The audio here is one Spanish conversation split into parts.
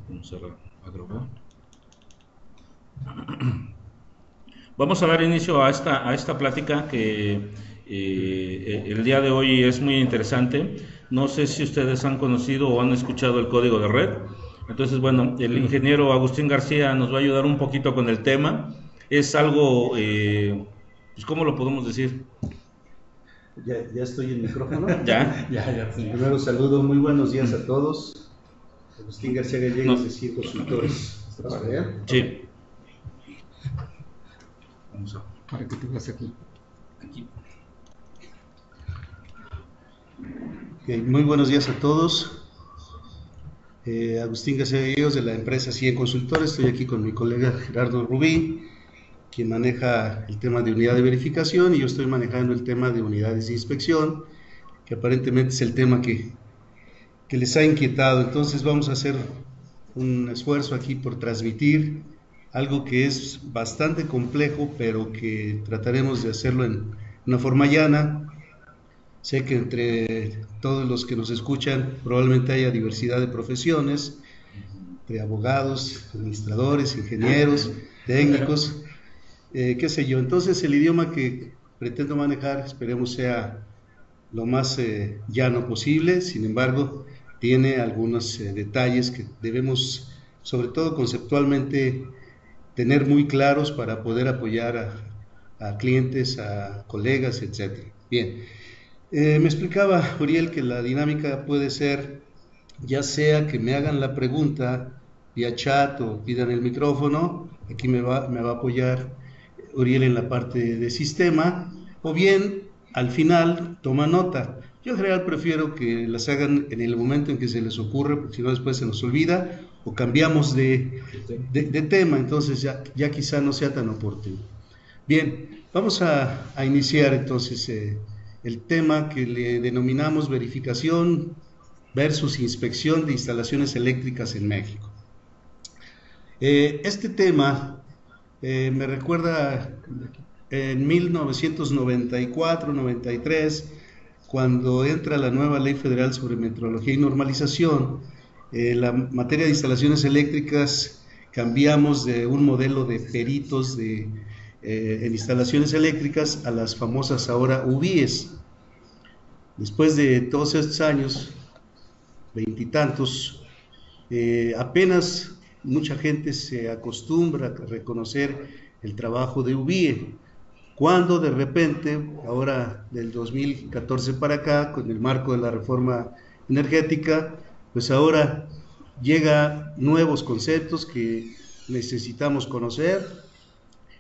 Vamos a grabar. Vamos a dar inicio a esta plática que el día de hoy es muy interesante. No sé si ustedes han conocido o han escuchado el código de red. Entonces, bueno, el ingeniero Agustín García nos va a ayudar un poquito con el tema. Es algo, pues, ¿cómo lo podemos decir? Ya estoy en micrófono. Ya. Primero saludo, muy buenos días a todos. Agustín García Gallegos de CIE Consultores. ¿Estás para allá? Sí. Vamos a... Para que tú veas aquí. Okay, muy buenos días a todos. Agustín García Gallegos de la empresa CIE Consultores. Estoy aquí con mi colega Gerardo Rubí, quien maneja el tema de unidad de verificación, y yo estoy manejando el tema de unidades de inspección, que aparentemente es el tema que les ha inquietado. Entonces vamos a hacer un esfuerzo aquí por transmitir algo que es bastante complejo, pero que trataremos de hacerlo en una forma llana. Sé que entre todos los que nos escuchan probablemente haya diversidad de profesiones, de abogados, administradores, ingenieros, técnicos, qué sé yo. Entonces el idioma que pretendo manejar esperemos sea lo más llano posible. Sin embargo, tiene algunos detalles que debemos, sobre todo conceptualmente, tener muy claros para poder apoyar a clientes, a colegas, etc. Bien, me explicaba Uriel que la dinámica puede ser, ya sea que me hagan la pregunta vía chat o pidan el micrófono, aquí me va a apoyar Uriel en la parte de sistema, o bien al final toma nota. Yo en general prefiero que las hagan en el momento en que se les ocurre, porque si no después se nos olvida o cambiamos de tema, entonces ya quizá no sea tan oportuno. Bien, vamos a iniciar entonces el tema que le denominamos verificación versus inspección de instalaciones eléctricas en México. Este tema me recuerda en 1994-93, cuando entra la nueva Ley Federal sobre Metrología y Normalización. La materia de instalaciones eléctricas cambiamos de un modelo de peritos en instalaciones eléctricas a las famosas ahora UBIES. Después de todos estos años, veintitantos, apenas mucha gente se acostumbra a reconocer el trabajo de UBIE, cuando de repente, ahora del 2014 para acá, con el marco de la reforma energética, pues ahora llega nuevos conceptos que necesitamos conocer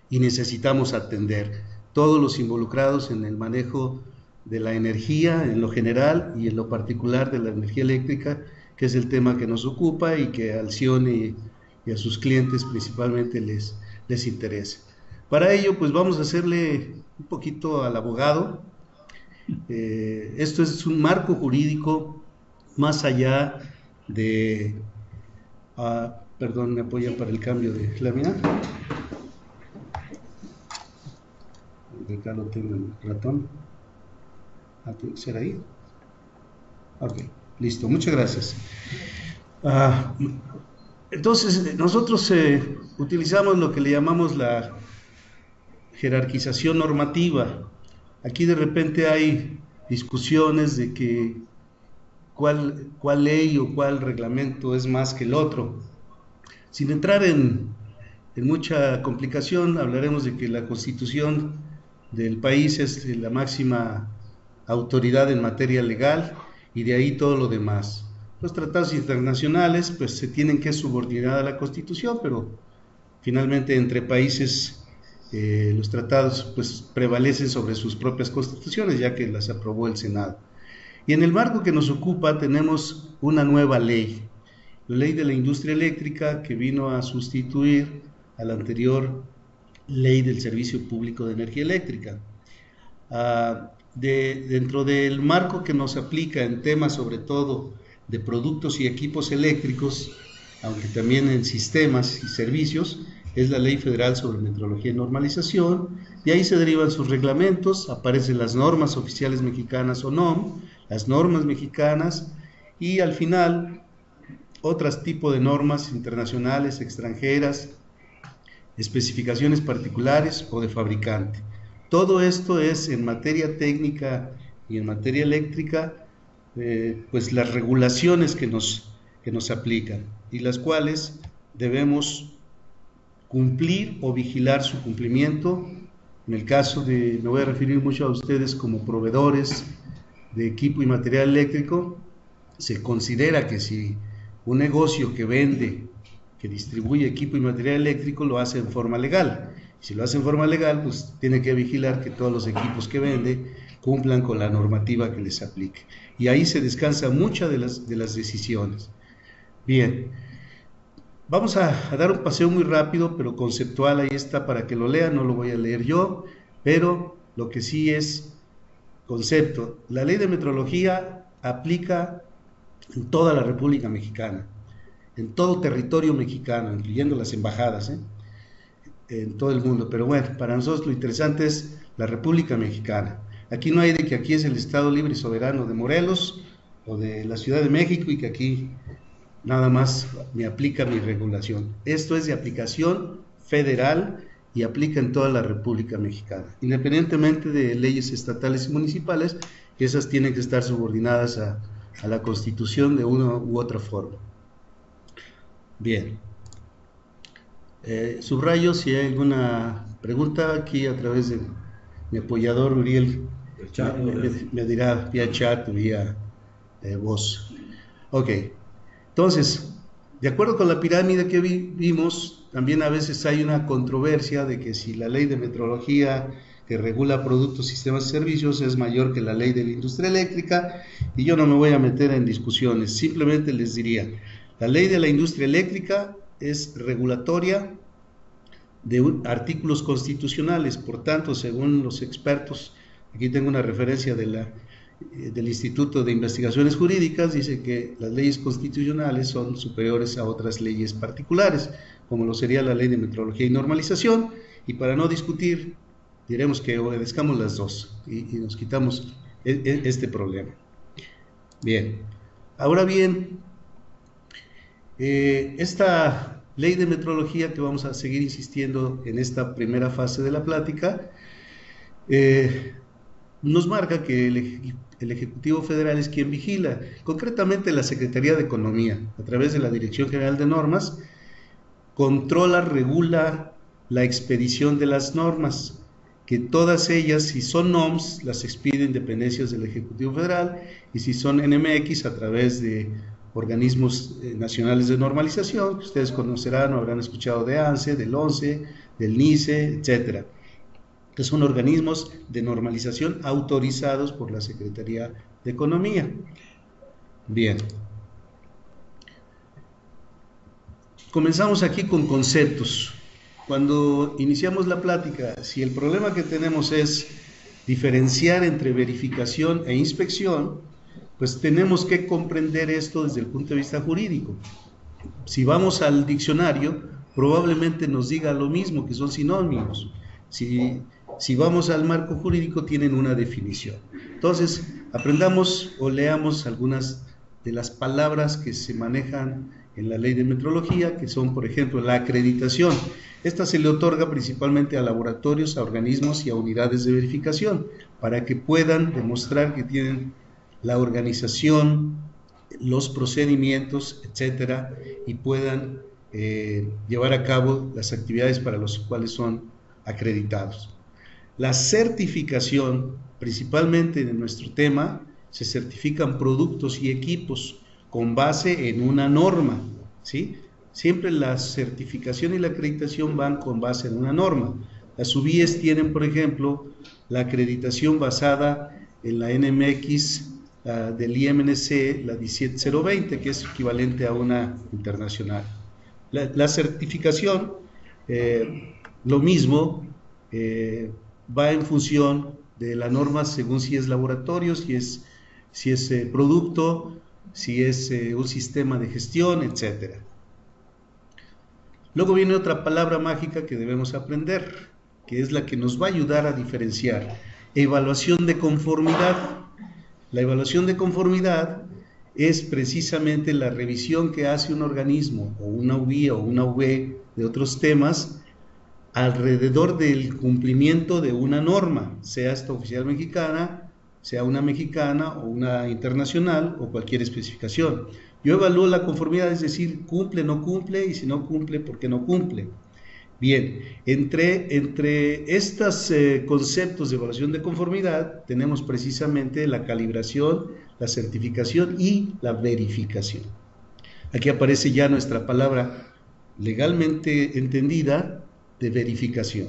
y necesitamos atender. Todos los involucrados en el manejo de la energía en lo general y en lo particular de la energía eléctrica, que es el tema que nos ocupa y que al CION y a sus clientes principalmente les interesa. Para ello, pues vamos a hacerle un poquito al abogado. Esto es un marco jurídico más allá de... perdón, me apoya para el cambio de lámina. Acá lo tengo el ratón. ¿Tiene que ser ahí? Ok, listo, muchas gracias. Entonces, nosotros utilizamos lo que le llamamos la jerarquización normativa. Aquí de repente hay discusiones de que cuál ley o cuál reglamento es más que el otro. Sin entrar en mucha complicación, hablaremos de que la Constitución del país es la máxima autoridad en materia legal y de ahí todo lo demás. Los tratados internacionales pues se tienen que subordinar a la Constitución, pero finalmente entre países los tratados pues prevalecen sobre sus propias constituciones, ya que las aprobó el Senado. Y en el marco que nos ocupa tenemos una nueva ley, la Ley de la Industria Eléctrica, que vino a sustituir a la anterior Ley del Servicio Público de Energía Eléctrica. Dentro del marco que nos aplica en temas sobre todo de productos y equipos eléctricos, aunque también en sistemas y servicios, es la Ley Federal sobre Metrología y Normalización. De ahí se derivan sus reglamentos, aparecen las normas oficiales mexicanas o NOM, las normas mexicanas, y al final otros tipos de normas internacionales, extranjeras, especificaciones particulares o de fabricante. Todo esto es en materia técnica y en materia eléctrica, pues las regulaciones que nos aplican y las cuales debemos cumplir o vigilar su cumplimiento. En el caso de, me voy a referir mucho a ustedes como proveedores de equipo y material eléctrico, se considera que si un negocio que vende, que distribuye equipo y material eléctrico, lo hace en forma legal. Si lo hace en forma legal, pues tiene que vigilar que todos los equipos que vende cumplan con la normativa que les aplique. Y ahí se descansa muchas de las decisiones. Bien, vamos a dar un paseo muy rápido, pero conceptual, ahí está para que lo lean, no lo voy a leer yo, pero lo que sí es concepto. La ley de metrología aplica en toda la República Mexicana, en todo territorio mexicano, incluyendo las embajadas, en todo el mundo. Pero bueno, para nosotros lo interesante es la República Mexicana. Aquí no hay de que aquí es el Estado Libre y Soberano de Morelos o de la Ciudad de México y que aquí nada más me aplica mi regulación. Esto es de aplicación federal y aplica en toda la República Mexicana, independientemente de leyes estatales y municipales, esas tienen que estar subordinadas a la Constitución de una u otra forma. Bien, subrayo si hay alguna pregunta aquí a través de mi apoyador Uriel, me dirá vía chat o vía voz. Ok, entonces, de acuerdo con la pirámide que vimos, también a veces hay una controversia de que si la ley de metrología que regula productos, sistemas y servicios es mayor que la ley de la industria eléctrica, y yo no me voy a meter en discusiones, simplemente les diría, la ley de la industria eléctrica es regulatoria de artículos constitucionales, por tanto, según los expertos, aquí tengo una referencia del Instituto de Investigaciones Jurídicas, dice que las leyes constitucionales son superiores a otras leyes particulares, como lo sería la ley de metrología y normalización, y para no discutir, diremos que obedezcamos las dos y nos quitamos este problema. Bien, ahora bien, esta ley de metrología que vamos a seguir insistiendo en esta primera fase de la plática, nos marca que el Ejecutivo Federal es quien vigila, concretamente la Secretaría de Economía, a través de la Dirección General de Normas, controla, regula la expedición de las normas, que todas ellas, si son NOMS, las expiden dependencias del Ejecutivo Federal, y si son NMX, a través de organismos nacionales de normalización, que ustedes conocerán o habrán escuchado de ANSE, del ONCE, del NICE, etcétera, que son organismos de normalización autorizados por la Secretaría de Economía. Bien. Comenzamos aquí con conceptos. Cuando iniciamos la plática, si el problema que tenemos es diferenciar entre verificación e inspección, pues tenemos que comprender esto desde el punto de vista jurídico. Si vamos al diccionario, probablemente nos diga lo mismo, que son sinónimos. Si vamos al marco jurídico, tienen una definición. Entonces, aprendamos o leamos algunas de las palabras que se manejan en la ley de metrología, que son, por ejemplo, la acreditación. Esta se le otorga principalmente a laboratorios, a organismos y a unidades de verificación, para que puedan demostrar que tienen la organización, los procedimientos, etcétera, y puedan llevar a cabo las actividades para las cuales son acreditados. La certificación, principalmente en nuestro tema, se certifican productos y equipos con base en una norma, ¿sí? Siempre la certificación y la acreditación van con base en una norma. Las UBIES tienen, por ejemplo, la acreditación basada en la NMX del IMNC, la 17020, que es equivalente a una internacional. La certificación, lo mismo, va en función de la norma según si es laboratorio, si es producto, si es un sistema de gestión, etcétera. Luego viene otra palabra mágica que debemos aprender, que es la que nos va a ayudar a diferenciar: evaluación de conformidad. La evaluación de conformidad es precisamente la revisión que hace un organismo o una UBI o una UV de otros temas alrededor del cumplimiento de una norma, sea esta oficial mexicana, sea una mexicana o una internacional o cualquier especificación. Yo evalúo la conformidad, es decir, cumple, no cumple, y si no cumple, ¿por qué no cumple? Bien, entre estos conceptos de evaluación de conformidad tenemos precisamente la calibración, la certificación y la verificación. Aquí aparece ya nuestra palabra legalmente entendida de verificación.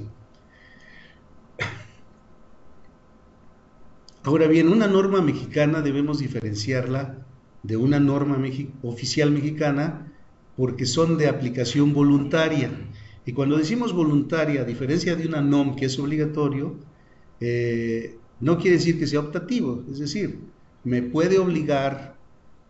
Ahora bien, una norma mexicana debemos diferenciarla de una norma oficial mexicana porque son de aplicación voluntaria. Y cuando decimos voluntaria, a diferencia de una NOM que es obligatorio, no quiere decir que sea optativo, es decir, me puede obligar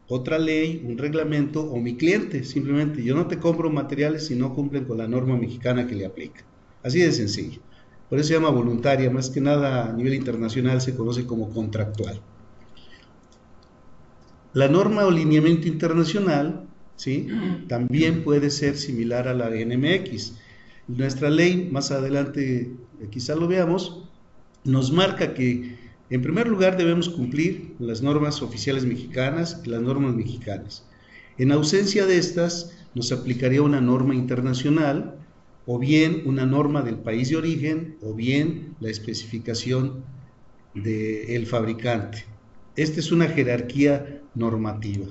otra ley, un reglamento o mi cliente, simplemente yo no te compro materiales si no cumplen con la norma mexicana que le aplica. Así de sencillo. Por eso se llama voluntaria, más que nada a nivel internacional se conoce como contractual. La norma o lineamiento internacional, ¿sí?, también puede ser similar a la NMX. Nuestra ley, más adelante quizá lo veamos, nos marca que en primer lugar debemos cumplir las normas oficiales mexicanas y las normas mexicanas. En ausencia de estas, nos aplicaría una norma internacional o bien una norma del país de origen o bien la especificación del fabricante. Esta es una jerarquía normativa.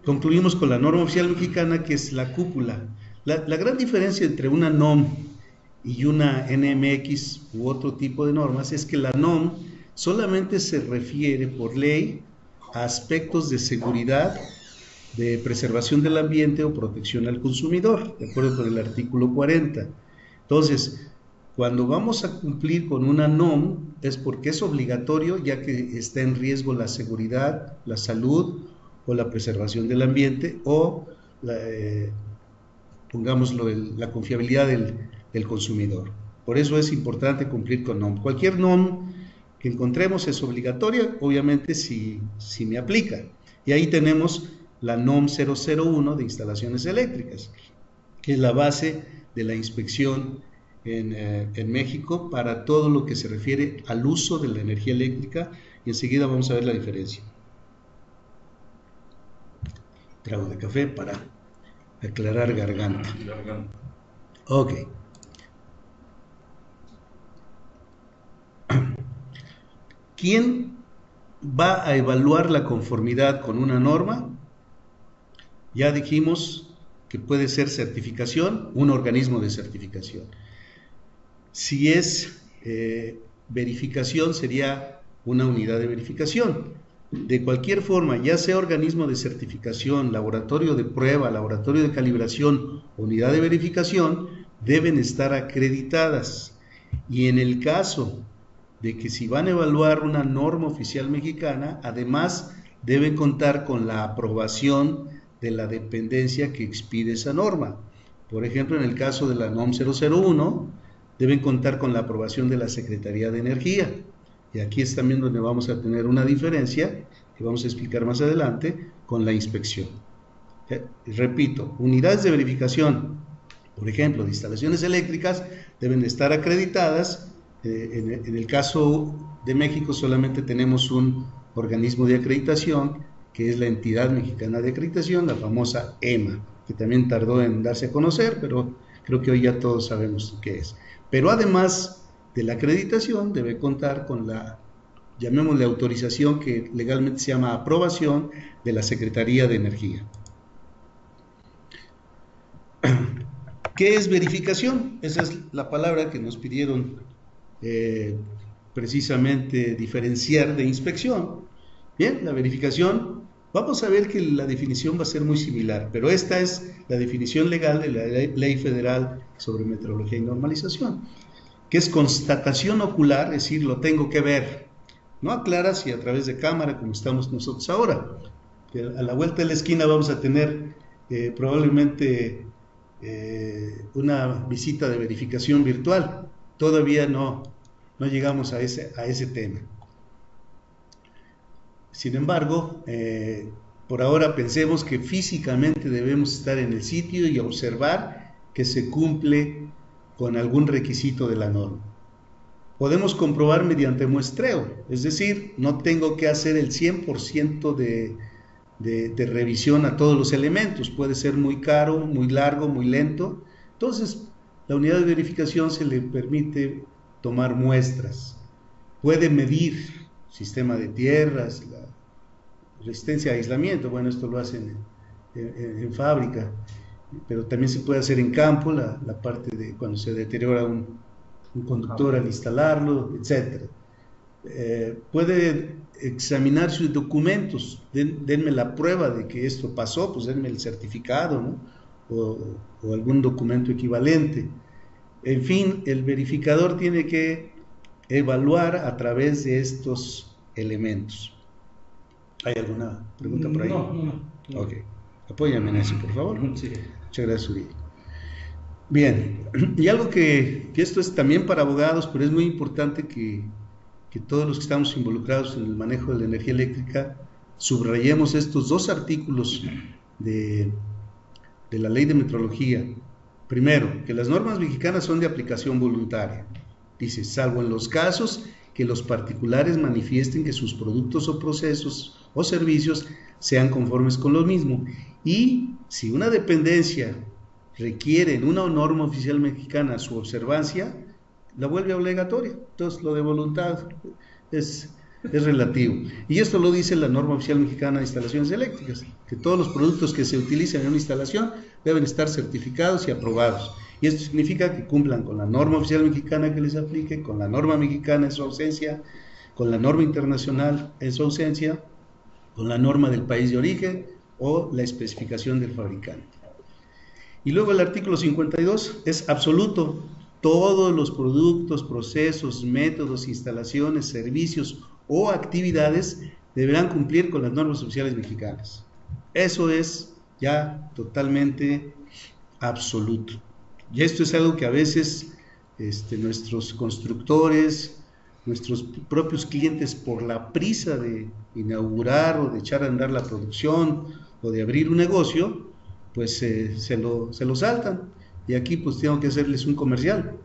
Concluimos con la norma oficial mexicana, que es la cúpula. La gran diferencia entre una NOM y una NMX u otro tipo de normas es que la NOM solamente se refiere por ley a aspectos de seguridad, de preservación del ambiente o protección al consumidor, de acuerdo con el artículo 40. Entonces, cuando vamos a cumplir con una NOM es porque es obligatorio, ya que está en riesgo la seguridad, la salud o la preservación del ambiente o pongámoslo, la confiabilidad del consumidor. Por eso es importante cumplir con NOM. Cualquier NOM que encontremos es obligatoria, obviamente si me aplica. Y ahí tenemos la NOM 001 de instalaciones eléctricas, que es la base de la inspección en México para todo lo que se refiere al uso de la energía eléctrica, y enseguida vamos a ver la diferencia. Trago de café para aclarar garganta. Ok. ¿Quién va a evaluar la conformidad con una norma? Ya dijimos que puede ser certificación, un organismo de certificación. Si es verificación, sería una unidad de verificación. De cualquier forma, ya sea organismo de certificación, laboratorio de prueba, laboratorio de calibración, unidad de verificación, deben estar acreditadas. Y en el caso de que si van a evaluar una norma oficial mexicana, además deben contar con la aprobación de la dependencia que expide esa norma. Por ejemplo, en el caso de la NOM 001, deben contar con la aprobación de la Secretaría de Energía. Y aquí es también donde vamos a tener una diferencia, que vamos a explicar más adelante, con la inspección. Repito, unidades de verificación, por ejemplo, de instalaciones eléctricas, deben de estar acreditadas. En el caso de México solamente tenemos un organismo de acreditación, que es la Entidad Mexicana de Acreditación, la famosa EMA, que también tardó en darse a conocer, pero creo que hoy ya todos sabemos qué es. Pero además de la acreditación, debe contar con la, llamémosle, autorización, que legalmente se llama aprobación, de la Secretaría de Energía. ¿Qué es verificación? Esa es la palabra que nos pidieron precisamente diferenciar de inspección. Bien, la verificación, vamos a ver que la definición va a ser muy similar, pero esta es la definición legal de la Ley Federal sobre Metrología y Normalización, que es constatación ocular, es decir, lo tengo que ver. No aclara si a través de cámara, como estamos nosotros ahora. A la vuelta de la esquina vamos a tener probablemente una visita de verificación virtual. Todavía no llegamos a ese tema. Sin embargo, por ahora pensemos que físicamente debemos estar en el sitio y observar que se cumple con algún requisito de la norma. Podemos comprobar mediante muestreo, es decir, no tengo que hacer el 100% de revisión a todos los elementos, puede ser muy caro, muy largo, muy lento. Entonces, la unidad de verificación se le permite tomar muestras, puede medir sistema de tierras, la resistencia a aislamiento, bueno, esto lo hacen en fábrica, pero también se puede hacer en campo, la parte de cuando se deteriora un conductor al instalarlo, etc. Puede examinar sus documentos, denme la prueba de que esto pasó, pues denme el certificado, ¿no? o algún documento equivalente. En fin, el verificador tiene que evaluar a través de estos elementos. ¿Hay alguna pregunta por ahí? No. Ok, apóyame en eso, por favor. Sí. Muchas gracias, Uriel. Bien, y algo que esto es también para abogados, pero es muy importante que todos los que estamos involucrados en el manejo de la energía eléctrica subrayemos estos dos artículos de la ley de metrología. Primero, que las normas mexicanas son de aplicación voluntaria. Dice, salvo en los casos que los particulares manifiesten que sus productos o procesos o servicios sean conformes con lo mismo. Y si una dependencia requiere en una norma oficial mexicana su observancia, la vuelve obligatoria. Entonces, lo de voluntad es relativo. Y esto lo dice la norma oficial mexicana de instalaciones eléctricas, que todos los productos que se utilizan en una instalación deben estar certificados y aprobados. Y esto significa que cumplan con la norma oficial mexicana que les aplique, con la norma mexicana en su ausencia, con la norma internacional en su ausencia, con la norma del país de origen o la especificación del fabricante. Y luego el artículo 52 es absoluto. Todos los productos, procesos, métodos, instalaciones, servicios o actividades deberán cumplir con las normas oficiales mexicanas. Eso es ya totalmente absoluto. Y esto es algo que a veces nuestros constructores, nuestros propios clientes, por la prisa de inaugurar o de echar a andar la producción o de abrir un negocio, pues se lo saltan. Y aquí pues tengo que hacerles un comercial.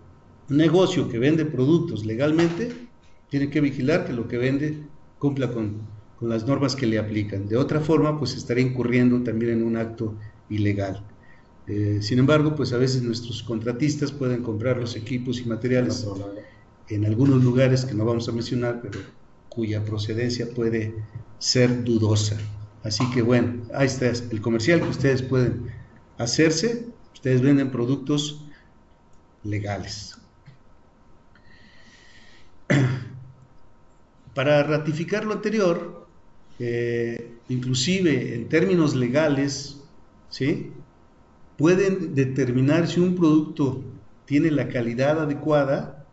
Un negocio que vende productos legalmente tiene que vigilar que lo que vende cumpla con las normas que le aplican. De otra forma, pues estaría incurriendo también en un acto ilegal. Sin embargo, pues a veces nuestros contratistas pueden comprar los equipos y materiales en algunos lugares que no vamos a mencionar, pero cuya procedencia puede ser dudosa. Así que bueno, ahí está el comercial que ustedes pueden hacerse. Ustedes venden productos legales. Para ratificar lo anterior, inclusive en términos legales, ¿sí?, pueden determinar si un producto tiene la calidad adecuada.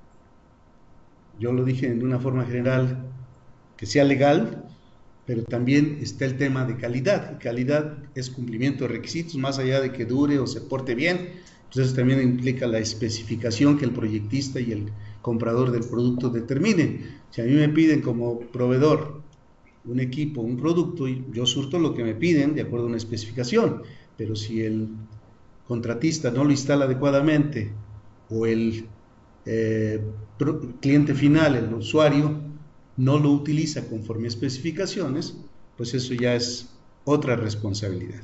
Yo lo dije en una forma general, que sea legal, pero también está el tema de calidad. Y calidad es cumplimiento de requisitos, más allá de que dure o se porte bien. Pues eso también implica la especificación que el proyectista y el comprador del producto determinen. Si a mí me piden como proveedor un equipo, un producto, y yo surto lo que me piden de acuerdo a una especificación, pero si el contratista no lo instala adecuadamente o el cliente final, el usuario, no lo utiliza conforme a especificaciones, pues eso ya es otra responsabilidad.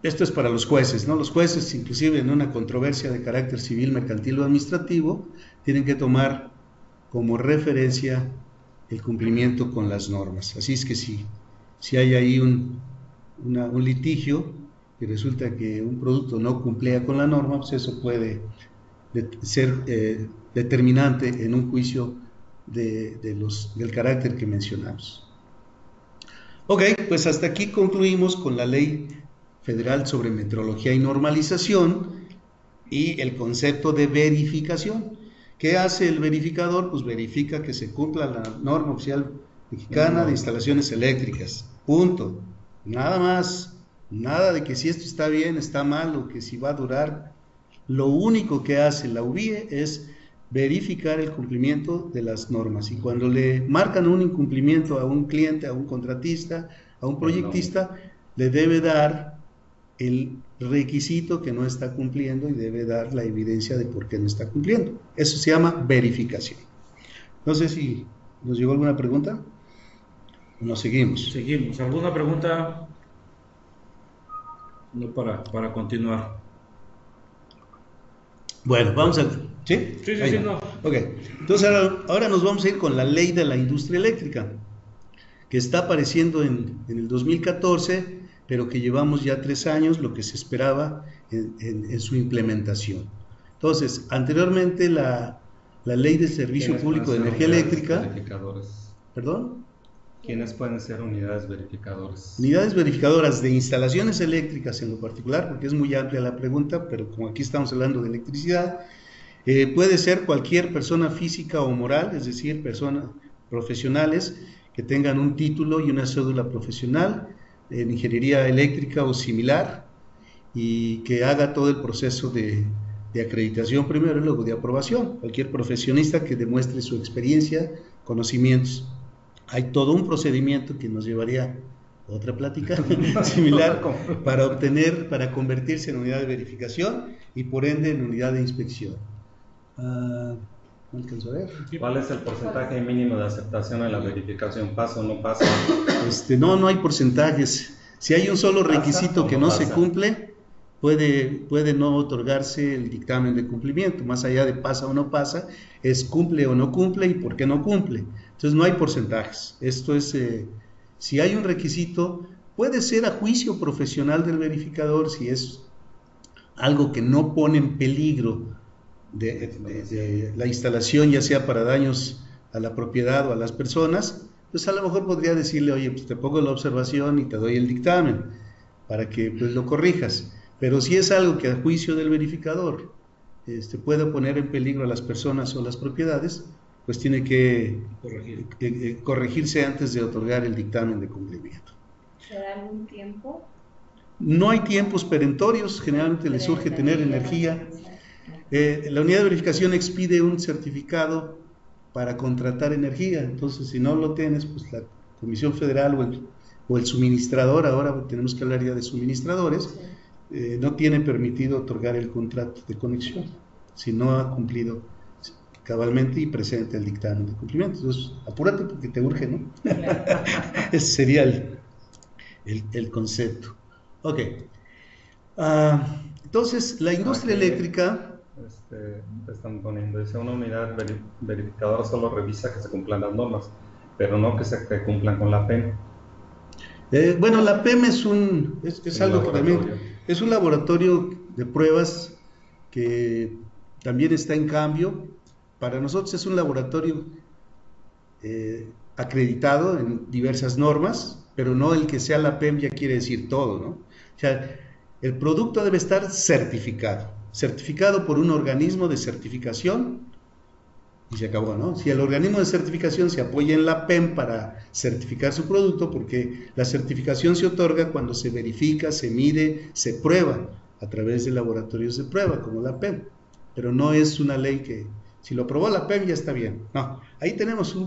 Esto es para los jueces, ¿no? Los jueces, inclusive en una controversia de carácter civil, mercantil o administrativo, tienen que tomar como referencia el cumplimiento con las normas. Así es que si hay ahí un litigio y resulta que un producto no cumplía con la norma, pues eso puede ser determinante en un juicio del carácter que mencionamos. Ok, pues hasta aquí concluimos con la Ley Federal sobre Metrología y Normalización y el concepto de verificación. ¿Qué hace el verificador? Pues verifica que se cumpla la norma oficial mexicana de instalaciones eléctricas. Punto. Nada más. Nada de que si esto está bien, está mal o que si va a durar. Lo único que hace la UBIE es verificar el cumplimiento de las normas. Y cuando le marcan un incumplimiento a un cliente, a un contratista, a un proyectista, le debe dar el requisito que no está cumpliendo y debe dar la evidencia de por qué no está cumpliendo. Eso se llama verificación. No sé si nos llegó alguna pregunta. Nos seguimos. Seguimos. ¿Alguna pregunta? No para continuar. Bueno, vamos a... ¿Sí? Sí, no. Ok. Entonces ahora nos vamos a ir con la ley de la industria eléctrica, que está apareciendo en el 2014, pero que llevamos ya 3 años, lo que se esperaba en su implementación. Entonces, anteriormente la ley de servicio público de energía eléctrica... ¿Perdón? ¿Quiénes pueden ser unidades verificadoras? Unidades verificadoras de instalaciones eléctricas en lo particular, porque es muy amplia la pregunta, pero como aquí estamos hablando de electricidad, puede ser cualquier persona física o moral, es decir, personas profesionales que tengan un título y una cédula profesional en ingeniería eléctrica o similar y que haga todo el proceso de acreditación primero y luego de aprobación. Cualquier profesionista que demuestre su experiencia, conocimientos. Hay todo un procedimiento que nos llevaría a otra plática similar para convertirse en unidad de verificación y por ende en unidad de inspección. ¿No alcanzo a ver? ¿Cuál es el porcentaje mínimo de aceptación en la verificación? ¿Pasa o no pasa? No hay porcentajes. Si hay un solo requisito que no se cumple, puede no otorgarse el dictamen de cumplimiento. Más allá de pasa o no pasa, es cumple o no cumple y por qué no cumple. Entonces no hay porcentajes. Esto es, si hay un requisito, puede ser a juicio profesional del verificador si es algo que no pone en peligro de la instalación, ya sea para daños a la propiedad o a las personas, pues a lo mejor podría decirle, oye, pues te pongo la observación y te doy el dictamen para que pues lo corrijas. Pero si es algo que a juicio del verificador puede poner en peligro a las personas o las propiedades, pues tiene que corregirse antes de otorgar el dictamen de cumplimiento. ¿Será algún tiempo? No hay tiempos perentorios, generalmente le surge tener energía. La unidad de verificación expide un certificado para contratar energía, entonces si no lo tienes, pues la Comisión Federal o el suministrador, ahora tenemos que hablar ya de suministradores, no tiene permitido otorgar el contrato de conexión si no ha cumplido cabalmente y presente el dictamen de cumplimiento. Entonces, apúrate porque te urge, ¿no? Ese sería el concepto. Ok. Entonces, la industria eléctrica... están poniendo, dice, una unidad verificadora solo revisa que se cumplan las normas, pero no que cumplan con la PEM. Bueno, la PEM es algo que también es un laboratorio de pruebas que también está en cambio. Para nosotros es un laboratorio acreditado en diversas normas, pero no el que sea la PEM ya quiere decir todo, ¿no? O sea, el producto debe estar certificado por un organismo de certificación y se acabó, ¿no? Si el organismo de certificación se apoya en la PEM para certificar su producto, porque la certificación se otorga cuando se verifica, se mide, se prueba a través de laboratorios de prueba como la PEM, pero no es una ley que si lo aprobó la PEM ya está bien. No, ahí tenemos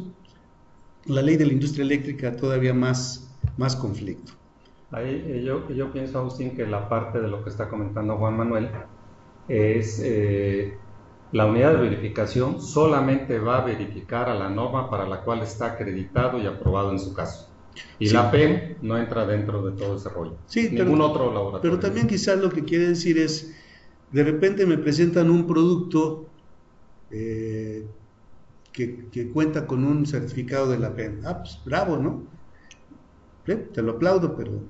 la ley de la industria eléctrica todavía más conflicto. Ahí yo pienso, Agustín, que la parte de lo que está comentando Juan Manuel es la unidad de verificación solamente va a verificar a la norma para la cual está acreditado y aprobado en su caso. Y sí, la PEM no entra dentro de todo ese rollo. Sí, ningún otro laboratorio. Pero también quizás lo que quiere decir es, de repente me presentan un producto que cuenta con un certificado de la PEM. Pues bravo, ¿no? Te lo aplaudo, pero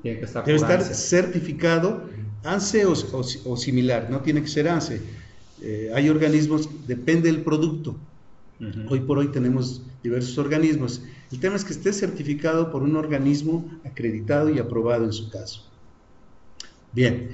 tiene que estar debe estar certificado ANSE o similar, no tiene que ser ANSE. Hay organismos, depende del producto. Hoy por hoy tenemos diversos organismos. El tema es que esté certificado por un organismo acreditado y aprobado en su caso. Bien,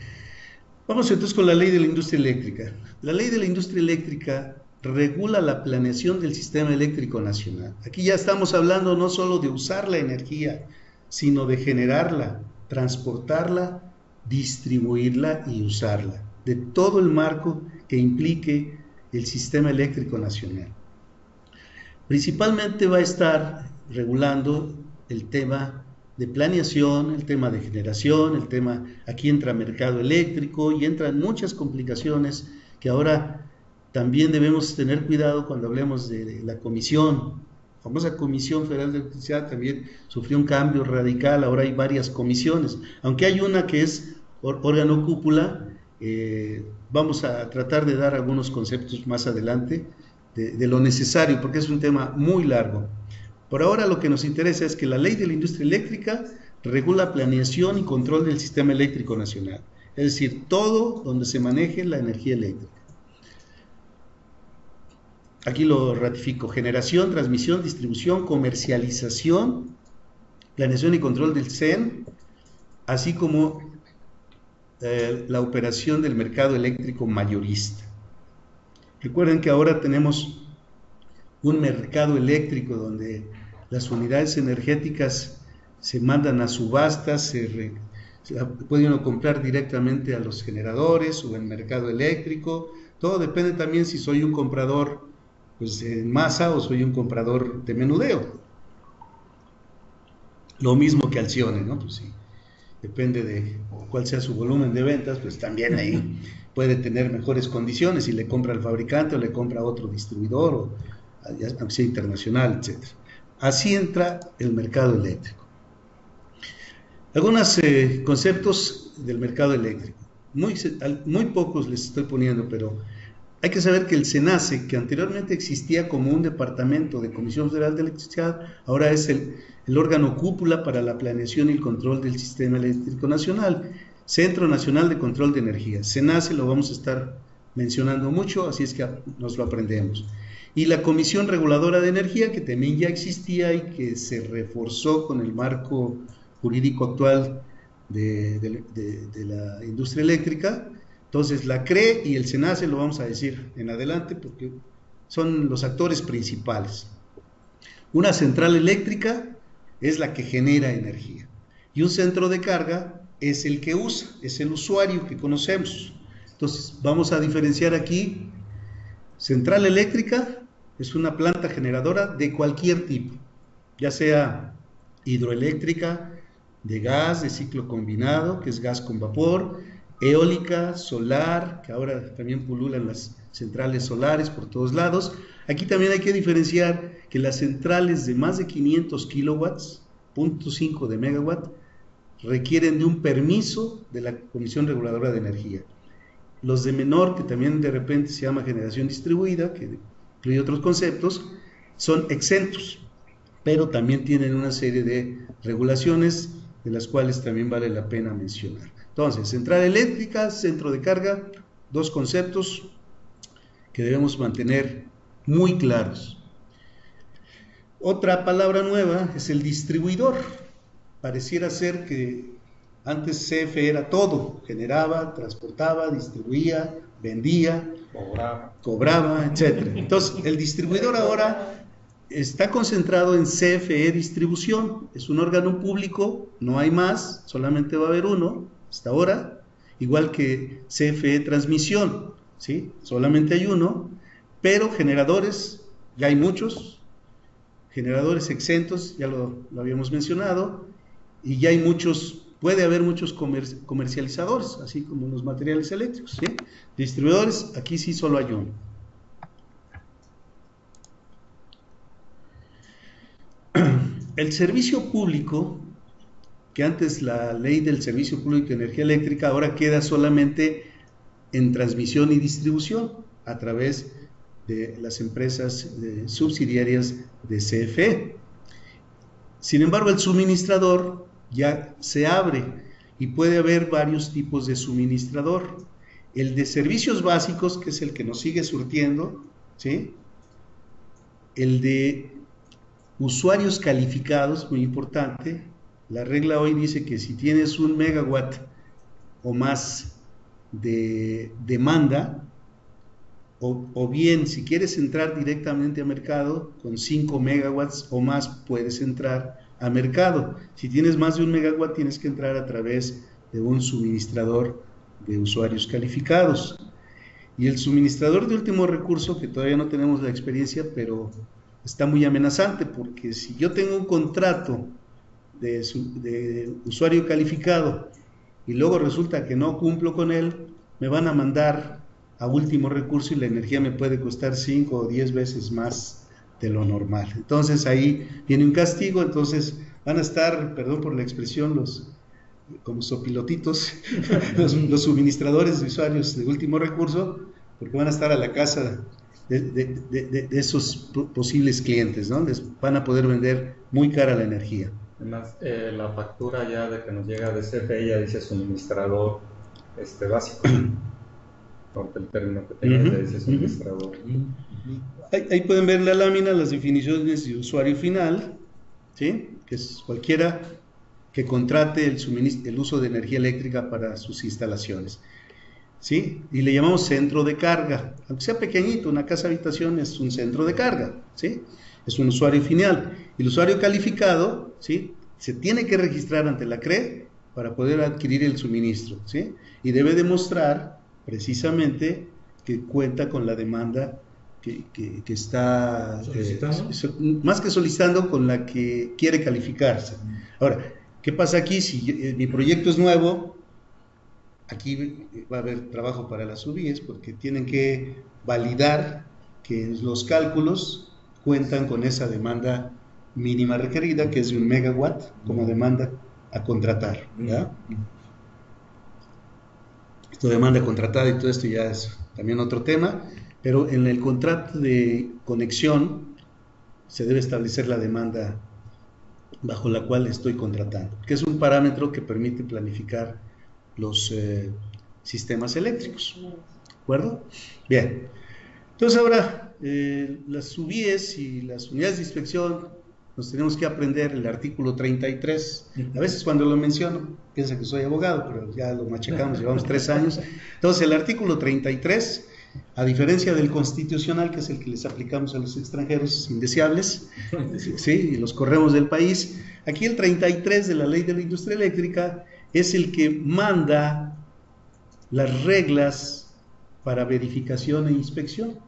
vamos entonces con la ley de la industria eléctrica. La ley de la industria eléctrica regula la planeación del sistema eléctrico nacional. Aquí ya estamos hablando no solo de usar la energía, sino de generarla, transportarla, distribuirla y usarla. De todo el marco que implique el sistema eléctrico nacional. Principalmente va a estar regulando el tema de planeación, el tema de generación, el tema, aquí entra mercado eléctrico y entran muchas complicaciones que ahora también debemos tener cuidado cuando hablemos de la comisión. La famosa Comisión Federal de Electricidad también sufrió un cambio radical, ahora hay varias comisiones, aunque hay una que es órgano cúpula. Vamos a tratar de dar algunos conceptos más adelante de lo necesario, porque es un tema muy largo. Por ahora lo que nos interesa es que la ley de la industria eléctrica regula planeación y control del sistema eléctrico nacional, es decir, todo donde se maneje la energía eléctrica. Aquí lo ratifico: generación, transmisión, distribución, comercialización, planeación y control del CEN, así como la operación del mercado eléctrico mayorista. Recuerden que ahora tenemos un mercado eléctrico donde las unidades energéticas se mandan a subastas, se puede uno comprar directamente a los generadores o en mercado eléctrico. Todo depende también si soy un comprador pues en masa o soy un comprador de menudeo. Lo mismo que Alcione, ¿no? Pues sí, depende de cuál sea su volumen de ventas, pues también ahí puede tener mejores condiciones si le compra al fabricante o le compra a otro distribuidor, o aunque sea internacional, etc. Así entra el mercado eléctrico. Algunos conceptos del mercado eléctrico, muy pocos les estoy poniendo, pero hay que saber que el SENACE, que anteriormente existía como un departamento de Comisión Federal de Electricidad, ahora es el órgano cúpula para la planeación y el control del sistema eléctrico nacional, Centro Nacional de Control de Energía. SENACE lo vamos a estar mencionando mucho, así es que nos lo aprendemos. Y la Comisión Reguladora de Energía, que también ya existía y que se reforzó con el marco jurídico actual de la industria eléctrica. Entonces la CRE y el SENACE lo vamos a decir en adelante porque son los actores principales. Una central eléctrica es la que genera energía y un centro de carga es el que usa, es el usuario que conocemos. Entonces vamos a diferenciar aquí: central eléctrica es una planta generadora de cualquier tipo, ya sea hidroeléctrica, de gas, de ciclo combinado, que es gas con vapor, eólica, solar, que ahora también pululan las centrales solares por todos lados. Aquí también hay que diferenciar que las centrales de más de 500 kilowatts, 0.5 de megawatt, requieren de un permiso de la Comisión Reguladora de Energía. Los de menor, que también de repente se llama generación distribuida, que incluye otros conceptos, son exentos, pero también tienen una serie de regulaciones de las cuales también vale la pena mencionar. Entonces, central eléctrica, centro de carga, dos conceptos que debemos mantener muy claros. Otra palabra nueva es el distribuidor. Pareciera ser que antes CFE era todo: generaba, transportaba, distribuía, vendía, cobraba, etc. Entonces, el distribuidor ahora está concentrado en CFE Distribución. Es un órgano público, no hay más, solamente va a haber uno hasta ahora, igual que CFE Transmisión, ¿sí? Solamente hay uno, pero generadores ya hay muchos, generadores exentos, ya lo habíamos mencionado, y ya hay muchos, puede haber muchos comercializadores, así como los materiales eléctricos, ¿sí? Distribuidores, aquí sí solo hay uno. El servicio público, que antes la ley del servicio público de energía eléctrica, ahora queda solamente en transmisión y distribución a través de las empresas subsidiarias de CFE. Sin embargo, el suministrador ya se abre y puede haber varios tipos de suministrador. El de servicios básicos, que es el que nos sigue surtiendo, ¿sí? El de usuarios calificados, muy importante. La regla hoy dice que si tienes 1 megawatt o más de demanda, o bien si quieres entrar directamente a mercado, con 5 megawatts o más puedes entrar a mercado. Si tienes más de 1 megawatt tienes que entrar a través de un suministrador de usuarios calificados. Y el suministrador de último recurso, que todavía no tenemos la experiencia, pero está muy amenazante, porque si yo tengo un contrato de usuario calificado y luego resulta que no cumplo con él, me van a mandar a último recurso y la energía me puede costar 5 o 10 veces más de lo normal. Entonces ahí viene un castigo, entonces van a estar, perdón por la expresión, como sopilotitos, los suministradores de usuarios de último recurso, porque van a estar a la casa de esos posibles clientes, ¿no? Les van a poder vender muy cara la energía. Además, la factura ya de que nos llega de CFE ya dice suministrador básico, porque el término que tenga ya dice suministrador. Ahí pueden ver la lámina, las definiciones de usuario final, ¿sí? Que es cualquiera que contrate el uso de energía eléctrica para sus instalaciones, ¿sí? Y le llamamos centro de carga, aunque sea pequeñito, una casa habitación es un centro de carga, ¿sí? Es un usuario final. Y el usuario calificado, ¿sí? Se tiene que registrar ante la CRE para poder adquirir el suministro, ¿sí? Y debe demostrar precisamente que cuenta con la demanda que está más que solicitando, con la que quiere calificarse. Ahora, ¿qué pasa aquí? Si mi proyecto es nuevo, aquí va a haber trabajo para las UBIs, porque tienen que validar que los cálculos cuentan con esa demanda mínima requerida, que es de 1 megawatt como demanda a contratar, ¿ya? Esto demanda contratada y todo esto ya es también otro tema, pero en el contrato de conexión se debe establecer la demanda bajo la cual estoy contratando, que es un parámetro que permite planificar los sistemas eléctricos, ¿de acuerdo? Bien, entonces ahora las UBIs y las unidades de inspección nos tenemos que aprender el artículo 33, a veces cuando lo menciono piensan que soy abogado, pero ya lo machacamos, llevamos 3 años. Entonces el artículo 33, a diferencia del constitucional, que es el que les aplicamos a los extranjeros indeseables, ¿sí? Y los corremos del país, aquí el 33 de la ley de la industria eléctrica es el que manda las reglas para verificación e inspección.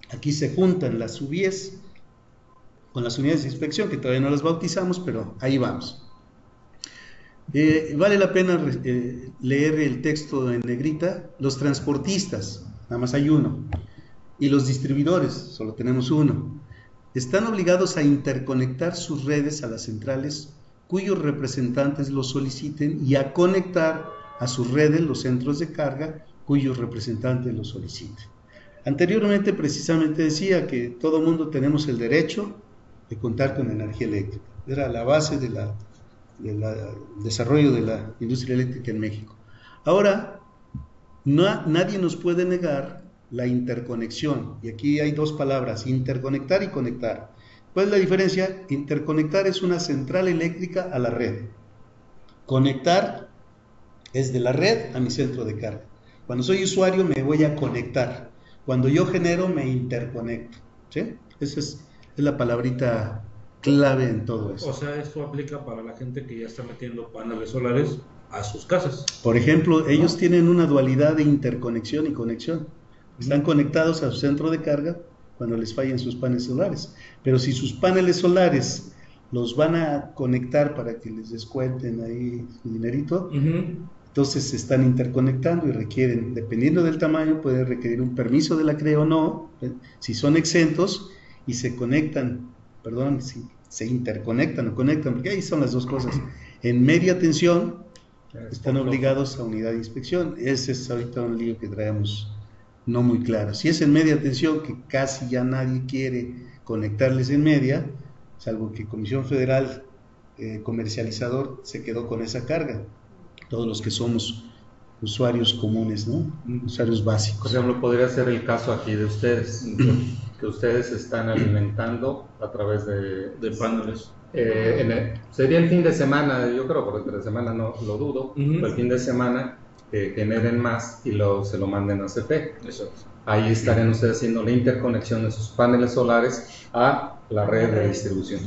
Aquí se juntan las UBIs con las unidades de inspección, que todavía no las bautizamos, pero ahí vamos. Vale la pena leer el texto en negrita. Los transportistas, nada más hay uno, y los distribuidores, solo tenemos uno, están obligados a interconectar sus redes a las centrales cuyos representantes lo soliciten y a conectar a sus redes los centros de carga cuyos representantes lo soliciten. Anteriormente precisamente decía que todo mundo tenemos el derecho de contar con energía eléctrica. Era la base del desarrollo de la industria eléctrica en México. Ahora, nadie nos puede negar la interconexión. Y aquí hay 2 palabras, interconectar y conectar. ¿Cuál es la diferencia? Interconectar es una central eléctrica a la red. Conectar es de la red a mi centro de carga. Cuando soy usuario me voy a conectar. Cuando yo genero me interconecto, ¿sí? Esa es la palabrita clave en todo eso. O sea, esto aplica para la gente que ya está metiendo paneles solares a sus casas. Por ejemplo, ellos tienen una dualidad de interconexión y conexión. Están conectados a su centro de carga cuando les fallan sus paneles solares. Pero si sus paneles solares los van a conectar para que les descuenten ahí su dinerito, entonces se están interconectando y requieren, dependiendo del tamaño, puede requerir un permiso de la CRE o no. Si son exentos y se conectan, si se interconectan o conectan, porque ahí son las 2 cosas. En media tensión están obligados a unidad de inspección. Ese es ahorita un lío que traemos no muy claro. Si es en media tensión, que casi ya nadie quiere conectarles en media, salvo que Comisión Federal Comercializador se quedó con esa carga. Todos los que somos usuarios comunes, ¿no? Usuarios básicos. Por ejemplo, podría ser el caso aquí de ustedes, que ustedes están alimentando a través de paneles. Sería el fin de semana, yo creo, porque entre semana no lo dudo, pero el fin de semana generen más y se lo manden a CFE. Exacto. Ahí estarían ustedes haciendo la interconexión de sus paneles solares a la red de distribución,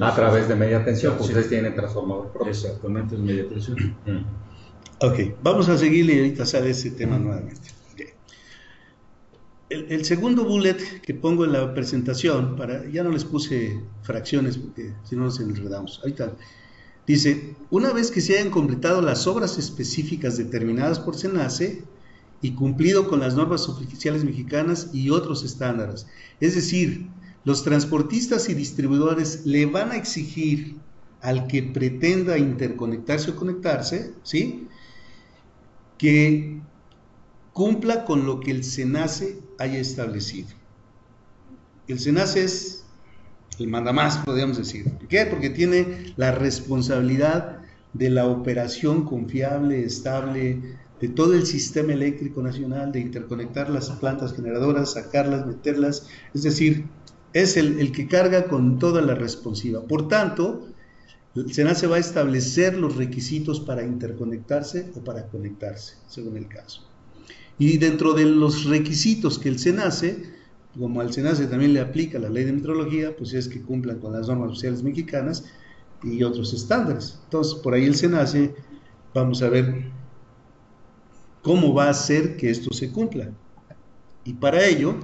a través de media tensión, porque ustedes tienen transformador propio. Exactamente, es media tensión. Ok, vamos a seguirle y ahorita sale ese tema nuevamente. Okay. El segundo bullet que pongo en la presentación, ya no les puse fracciones porque si no nos enredamos. Ahorita dice, una vez que se hayan completado las obras específicas determinadas por SENACE y cumplido con las normas oficiales mexicanas y otros estándares, es decir, los transportistas y distribuidores le van a exigir al que pretenda interconectarse o conectarse, ¿sí?, que cumpla con lo que el SENACE haya establecido. El SENACE es el mandamás, podríamos decir. ¿Por qué? Porque tiene la responsabilidad de la operación confiable, estable, de todo el sistema eléctrico nacional, de interconectar las plantas generadoras, sacarlas, meterlas, es decir, es el que carga con toda la responsiva. Por tanto, el SENACE va a establecer los requisitos para interconectarse o para conectarse, según el caso. Y dentro de los requisitos que el SENACE, como al SENACE también le aplica la ley de metrología, pues es que cumplan con las normas oficiales mexicanas y otros estándares. Entonces, por ahí el SENACE, vamos a ver cómo va a hacer que esto se cumpla. Y para ello,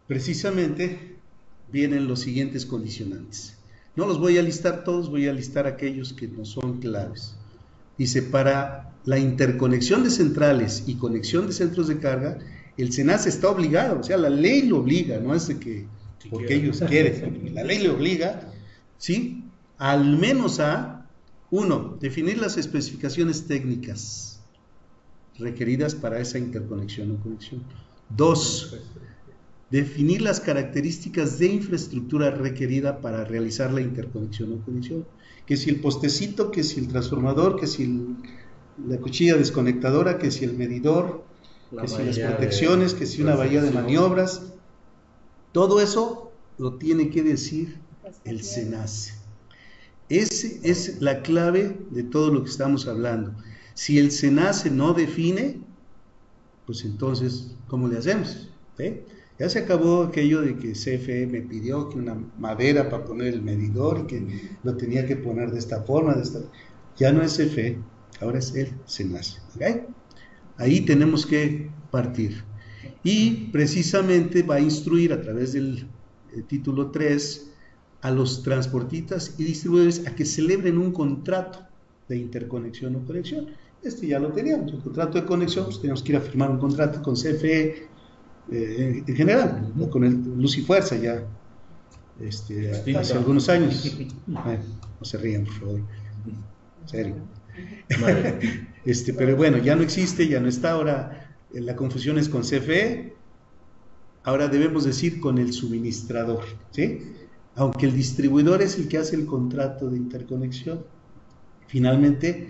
precisamente, vienen los siguientes condicionantes. No los voy a listar todos, voy a listar aquellos que no son claves. Dice, para la interconexión de centrales y conexión de centros de carga, el SENACE está obligado, o sea, la ley lo obliga, no es de que porque ellos quieren, la ley le obliga, ¿sí?, al menos a, 1, definir las especificaciones técnicas requeridas para esa interconexión o conexión. 2, definir las características de infraestructura requerida para realizar la interconexión o conexión. Que si el postecito, que si el transformador, que si la cuchilla desconectadora, que si el medidor, que si las protecciones, que si una bahía de maniobras. Todo eso lo tiene que decir el SENACE. Esa es la clave de todo lo que estamos hablando. Si el SENACE no define, pues entonces, ¿cómo le hacemos? Ya se acabó aquello de que CFE me pidió que una madera para poner el medidor y que lo tenía que poner de esta forma, ya no es CFE, ahora es el SENACE. ¿Okay? Ahí tenemos que partir. Y precisamente va a instruir a través del título 3 a los transportistas y distribuidores a que celebren un contrato de interconexión o conexión. Este ya lo teníamos, el contrato de conexión, pues teníamos que ir a firmar un contrato con CFE, en general, ¿no?, con el Luz y Fuerza ya hace algunos años. No se rían, por favor, en serio. Pero bueno, ya no existe, ya no está. Ahora la confusión es con CFE, ahora debemos decir con el suministrador, ¿sí?, aunque el distribuidor es el que hace el contrato de interconexión. Finalmente,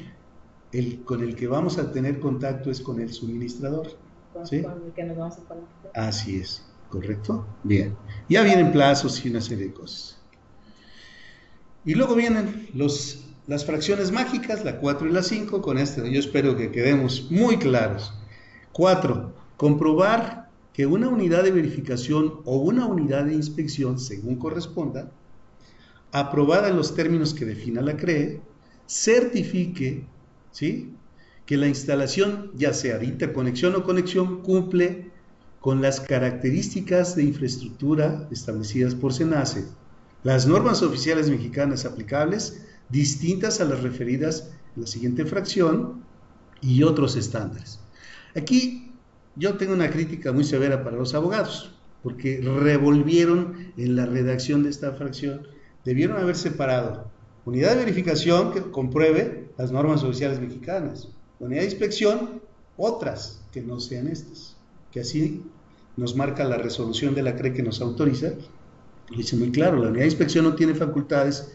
con el que vamos a tener contacto es con el suministrador, ¿sí? Con el que nos vamos a conectar. Así es, ¿correcto? Bien. Ya vienen plazos y una serie de cosas. Y luego vienen las fracciones mágicas, la 4 y la 5, con yo espero que quedemos muy claros. 4, comprobar que una unidad de verificación o una unidad de inspección, según corresponda, aprobada en los términos que defina la CRE, certifique, ¿sí?, que la instalación, ya sea de interconexión o conexión, cumple con las características de infraestructura establecidas por SENACE, las normas oficiales mexicanas aplicables, distintas a las referidas en la siguiente fracción, y otros estándares. Aquí yo tengo una crítica muy severa para los abogados, porque revolvieron en la redacción de esta fracción. Debieron haber separado unidad de verificación que compruebe las normas oficiales mexicanas, unidad de inspección, otras que no sean estas, que así nos marca la resolución de la CRE que nos autoriza. Dice muy claro, la unidad de inspección no tiene facultades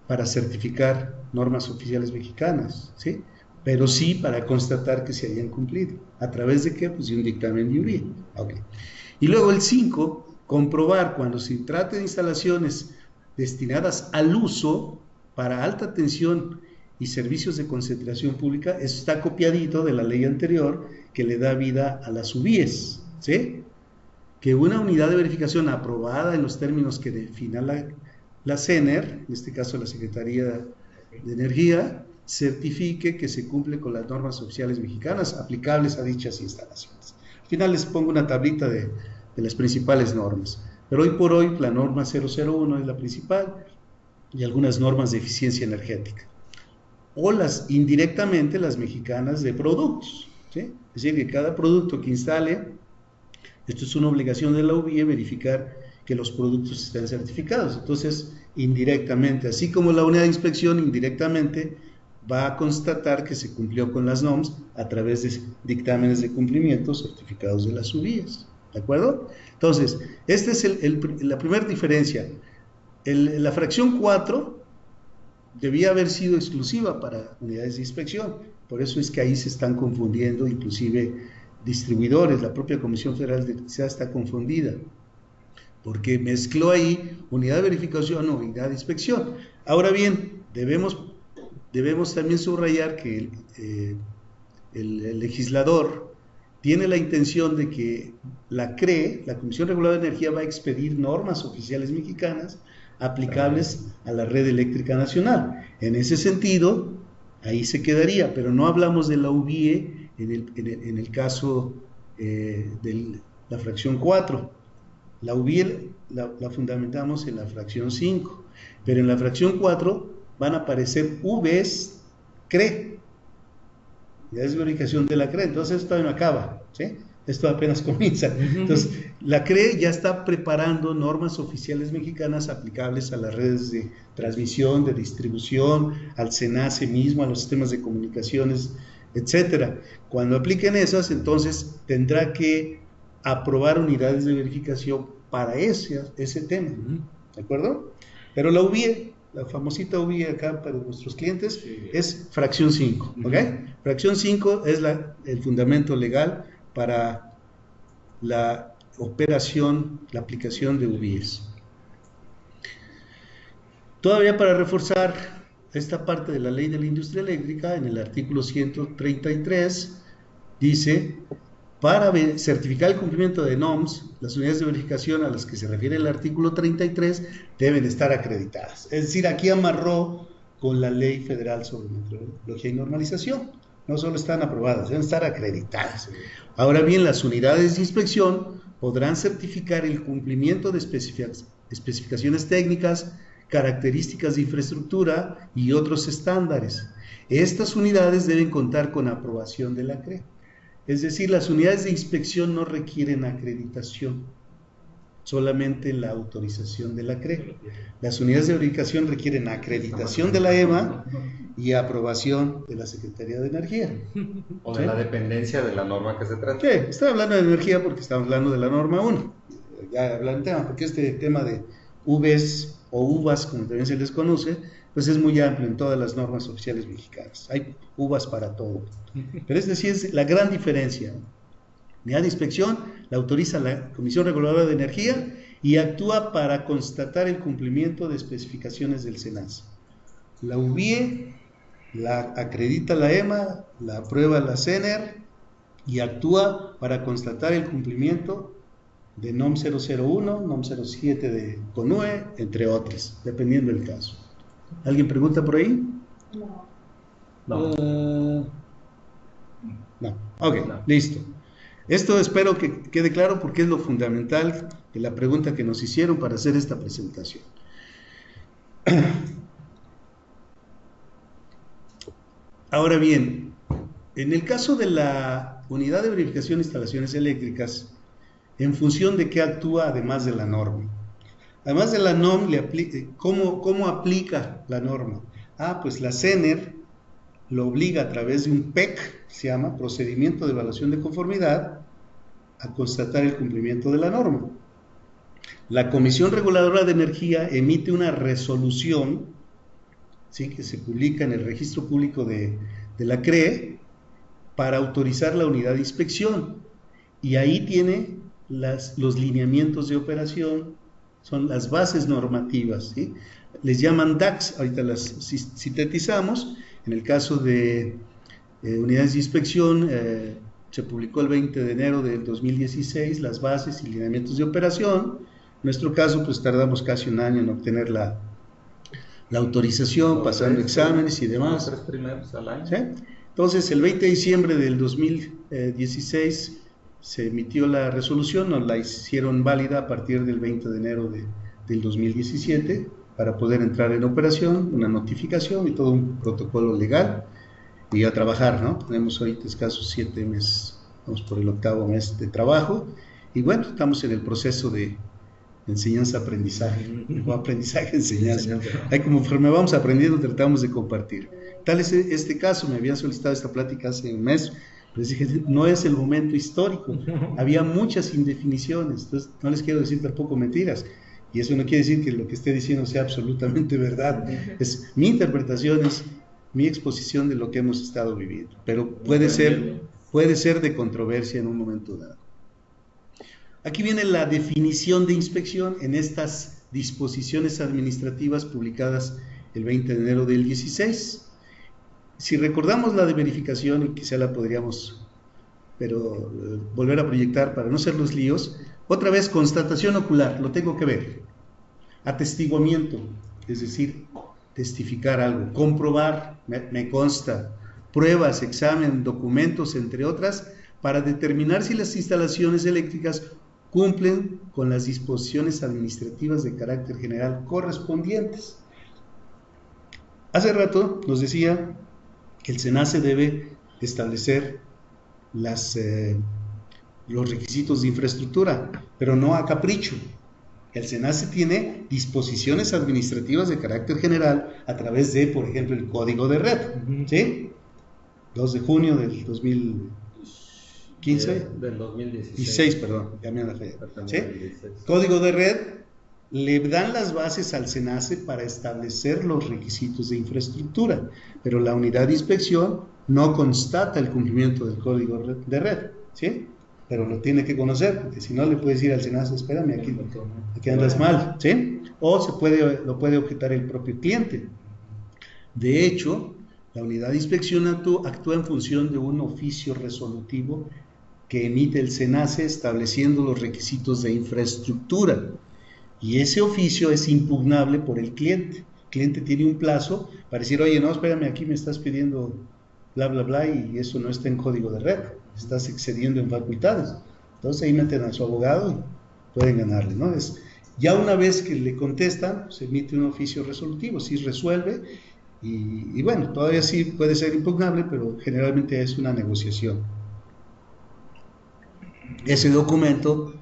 para certificar normas oficiales mexicanas, ¿sí?, pero sí para constatar que se hayan cumplido. ¿A través de qué? Pues de un dictamen de URI. Okay. Y luego el 5, comprobar cuando se trate de instalaciones destinadas al uso para alta tensión y servicios de concentración pública. Eso está copiadito de la ley anterior que le da vida a las UBIES, ¿sí? Que una unidad de verificación aprobada en los términos que defina la CENER, en este caso la Secretaría de Energía, certifique que se cumple con las normas oficiales mexicanas aplicables a dichas instalaciones. Al final les pongo una tablita de las principales normas, pero hoy por hoy la norma 001 es la principal y algunas normas de eficiencia energética, o indirectamente las mexicanas de productos, ¿sí? Es decir, que cada producto que instale, esto es una obligación de la UBIE, verificar que los productos estén certificados. Entonces, indirectamente, así como la unidad de inspección indirectamente va a constatar que se cumplió con las NOMS a través de dictámenes de cumplimiento certificados de las UBIEs, ¿de acuerdo? Entonces, esta es la primera diferencia. La fracción 4 debía haber sido exclusiva para unidades de inspección, por eso es que ahí se están confundiendo, inclusive distribuidores, la propia Comisión Federal de Electricidad está confundida, porque mezcló ahí unidad de verificación o unidad de inspección. Ahora bien, debemos también subrayar que el legislador tiene la intención de que la CRE, la Comisión Reguladora de Energía, va a expedir normas oficiales mexicanas aplicables a la red eléctrica nacional. En ese sentido, ahí se quedaría, pero no hablamos de la UBIE en el caso de la fracción 4. La UBIE la fundamentamos en la fracción 5, pero en la fracción 4 van a aparecer Vs CRE, unidades de verificación de la CRE, entonces esto todavía no acaba, ¿sí? Esto apenas comienza. Entonces, la CRE ya está preparando normas oficiales mexicanas aplicables a las redes de transmisión, de distribución, al SENACE mismo, a los sistemas de comunicaciones, etcétera. Cuando apliquen esas, entonces tendrá que aprobar unidades de verificación para ese tema, ¿de acuerdo? Pero la UBIE, la famosita UBIE acá para nuestros clientes, es fracción 5, ¿ok? Fracción 5 es el fundamento legal para la operación, la aplicación de UBIEs. Todavía para reforzar esta parte de la ley de la industria eléctrica, en el artículo 133 dice: para certificar el cumplimiento de NOMS, las unidades de verificación a las que se refiere el artículo 33 deben estar acreditadas. Es decir, aquí amarró con la Ley Federal sobre Metrología y Normalización. No solo están aprobadas, deben estar acreditadas. Ahora bien, las unidades de inspección podrán certificar el cumplimiento de especificaciones técnicas, características de infraestructura y otros estándares. Estas unidades deben contar con aprobación de la CRE. Es decir, las unidades de inspección no requieren acreditación, solamente la autorización de la CRE. Las unidades de verificación requieren acreditación de la EMA y aprobación de la Secretaría de Energía. O de la dependencia de la norma que se trata. Sí, estoy hablando de energía porque estamos hablando de la norma 1. Ya hablando del tema, porque este tema de Vs o uvas, como también se les conoce, pues es muy amplio en todas las normas oficiales mexicanas. Hay uvas para todo. Pero es decir, es la gran diferencia. Unidad de inspección la autoriza la Comisión Reguladora de Energía y actúa para constatar el cumplimiento de especificaciones del SENACE. La UBIE la acredita la EMA, la aprueba la CENER y actúa para constatar el cumplimiento de NOM 001, NOM 07 de CONUE, entre otras, dependiendo del caso. ¿Alguien pregunta por ahí? No. No. Ok, no. Listo. Esto espero que quede claro porque es lo fundamental de la pregunta que nos hicieron para hacer esta presentación. Ahora bien, en el caso de la unidad de verificación de instalaciones eléctricas, ¿en función de qué actúa además de la norma? Además de la NOM, ¿cómo aplica la norma? Pues la CENER lo obliga a través de un PEC, se llama Procedimiento de Evaluación de Conformidad, a constatar el cumplimiento de la norma. La Comisión Reguladora de Energía emite una resolución, ¿sí?, que se publica en el registro público de la CRE para autorizar la unidad de inspección, y ahí tiene los lineamientos de operación, son las bases normativas, ¿sí? Les llaman DACs, ahorita las sintetizamos. En el caso de unidades de inspección, se publicó el 20 de enero del 2016 las bases y lineamientos de operación. En nuestro caso, pues tardamos casi un año en obtener la la autorización, pasando exámenes y demás. Los 3 primeros al año. ¿Sí? Entonces, el 20 de diciembre del 2016 se emitió la resolución, nos la hicieron válida a partir del 20 de enero del 2017 para poder entrar en operación, una notificación y todo un protocolo legal y a trabajar, ¿no? Tenemos ahorita escasos 7 meses, vamos por el 8º mes de trabajo y bueno, estamos en el proceso de enseñanza-aprendizaje, o aprendizaje-enseñanza. Ahí conforme vamos aprendiendo tratamos de compartir. Tal es este caso, me habían solicitado esta plática hace un mes, les dije, no es el momento histórico, había muchas indefiniciones, entonces no les quiero decir tampoco mentiras, y eso no quiere decir que lo que esté diciendo sea absolutamente verdad, es mi interpretación, es mi exposición de lo que hemos estado viviendo, pero puede ser de controversia en un momento dado. Aquí viene la definición de inspección en estas disposiciones administrativas publicadas el 20 de enero del 16. Si recordamos la de verificación, y quizá la podríamos volver a proyectar para no ser los líos, otra vez constatación ocular, lo tengo que ver, atestiguamiento, es decir, testificar algo, comprobar, me consta, pruebas, examen, documentos, entre otras, para determinar si las instalaciones eléctricas cumplen con las disposiciones administrativas de carácter general correspondientes. Hace rato nos decía que el SENACE debe establecer los requisitos de infraestructura, pero no a capricho. El SENACE tiene disposiciones administrativas de carácter general a través de, por ejemplo, el código de red, ¿sí? 2 de junio del 2015. Del 2016. 16, perdón, ya me andé. ¿Sí? Código de red, le dan las bases al SENACE para establecer los requisitos de infraestructura, pero la unidad de inspección no constata el cumplimiento del código de red, ¿sí? Pero lo tiene que conocer, porque si no le puedes decir al SENACE, espérame, aquí andas mal, ¿sí? O lo puede objetar el propio cliente. De hecho, la unidad de inspección actúa en función de un oficio resolutivo que emite el SENACE estableciendo los requisitos de infraestructura. Y ese oficio es impugnable por el cliente. El cliente tiene un plazo para decir, oye, no, espérame, aquí me estás pidiendo bla, bla, bla, y eso no está en código de red, estás excediendo en facultades. Entonces ahí meten a su abogado y pueden ganarle, ¿no? Ya una vez que le contestan, se emite un oficio resolutivo, sí resuelve, y bueno, todavía sí puede ser impugnable, pero generalmente es una negociación. Ese documento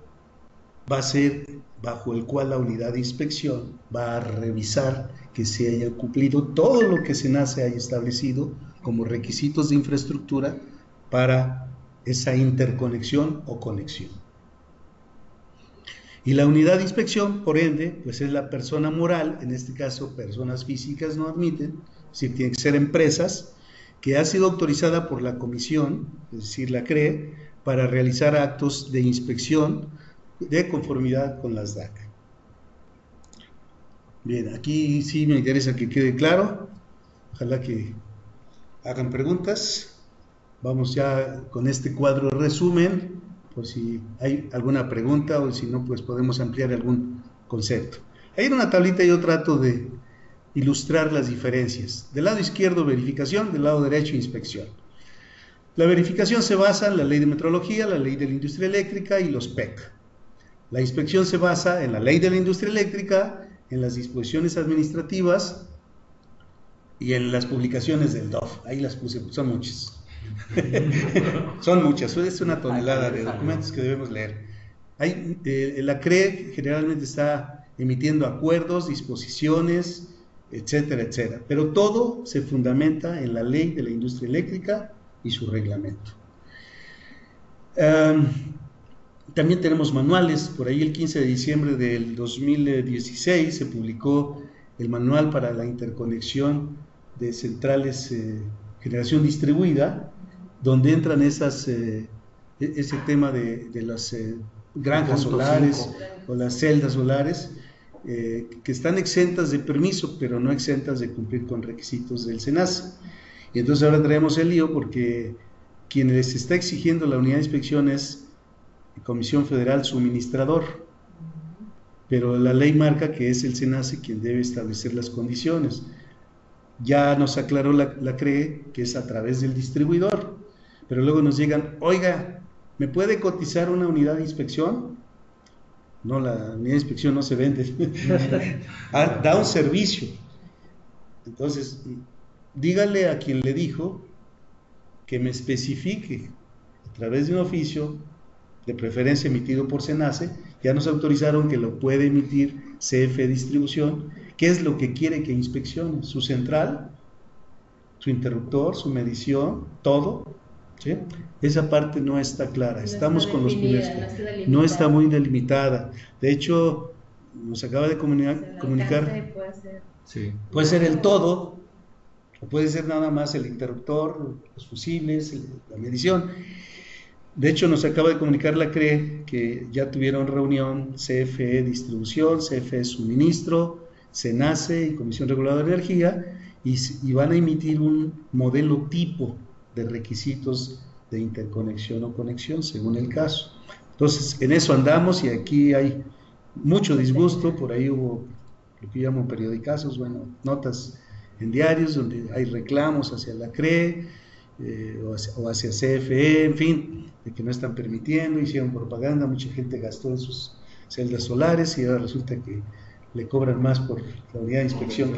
va a ser bajo el cual la unidad de inspección va a revisar que se haya cumplido todo lo que SENACE haya establecido como requisitos de infraestructura para esa interconexión o conexión. Y la unidad de inspección, por ende, pues es la persona moral, en este caso personas físicas no admiten, es decir, tienen que ser empresas, que ha sido autorizada por la comisión, es decir, la CRE, para realizar actos de inspección de conformidad con las DAC. Bien, aquí sí me interesa que quede claro, ojalá que hagan preguntas. Vamos ya con este cuadro resumen, por si hay alguna pregunta o si no, pues podemos ampliar algún concepto. Ahí en una tablita yo trato de ilustrar las diferencias. Del lado izquierdo verificación, del lado derecho inspección. La verificación se basa en la ley de metrología, la ley de la industria eléctrica y los PEC. La inspección se basa en la ley de la industria eléctrica, en las disposiciones administrativas y en las publicaciones del DOF. Ahí las puse, son muchas. Son muchas, es una tonelada de documentos que debemos leer. La CRE generalmente está emitiendo acuerdos, disposiciones, etcétera, etcétera. Pero todo se fundamenta en la ley de la industria eléctrica y su reglamento. También tenemos manuales. Por ahí el 15 de diciembre del 2016 se publicó el manual para la interconexión de centrales generación distribuida, donde entran ese tema de las granjas solares o las celdas solares, que están exentas de permiso, pero no exentas de cumplir con requisitos del SENACE. Y entonces ahora traemos el lío porque quien les está exigiendo la unidad de inspección es Comisión Federal Suministrador. pero la ley marca que es el SENACE quien debe establecer las condiciones. Ya nos aclaró la CRE que es a través del distribuidor, pero luego nos llegan, oiga, ¿me puede cotizar una unidad de inspección? No, la unidad de inspección no se vende, da un servicio. Entonces, dígale a quien le dijo que me especifique a través de un oficio, de preferencia emitido por SENACE, ya nos autorizaron que lo puede emitir CFE Distribución, qué es lo que quiere que inspeccione, su central, su interruptor, su medición, todo, ¿sí? Esa parte no está clara, estamos con los primeros, no está muy delimitada. De hecho, nos acaba de comunicar, puede ser el todo, o puede ser nada más el interruptor, los fusibles, la medición. De hecho, nos acaba de comunicar la CRE que ya tuvieron reunión CFE Distribución, CFE Suministro, SENACE y Comisión Reguladora de Energía, y van a emitir un modelo tipo de requisitos de interconexión o conexión, según el caso. Entonces, en eso andamos y aquí hay mucho disgusto, por ahí hubo lo que llamo periodicazos, bueno, notas en diarios donde hay reclamos hacia la CRE o hacia CFE, en fin, de que no están permitiendo, hicieron propaganda, mucha gente gastó en sus celdas solares y ahora resulta que le cobran más por la unidad de inspección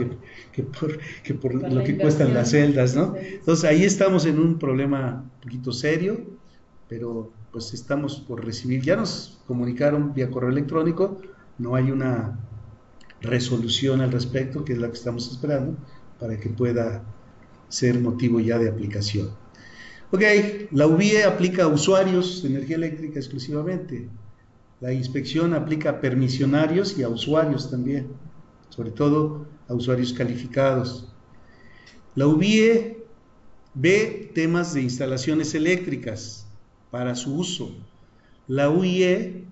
que por lo que cuestan las celdas, ¿no? Entonces ahí estamos en un problema un poquito serio, pero pues estamos por recibir, ya nos comunicaron vía correo electrónico, no hay una resolución al respecto, que es la que estamos esperando, para que pueda ser motivo ya de aplicación. Ok, la UBIE aplica a usuarios de energía eléctrica exclusivamente. La inspección aplica a permisionarios y a usuarios también, sobre todo a usuarios calificados. La UBIE ve temas de instalaciones eléctricas para su uso. La UIE,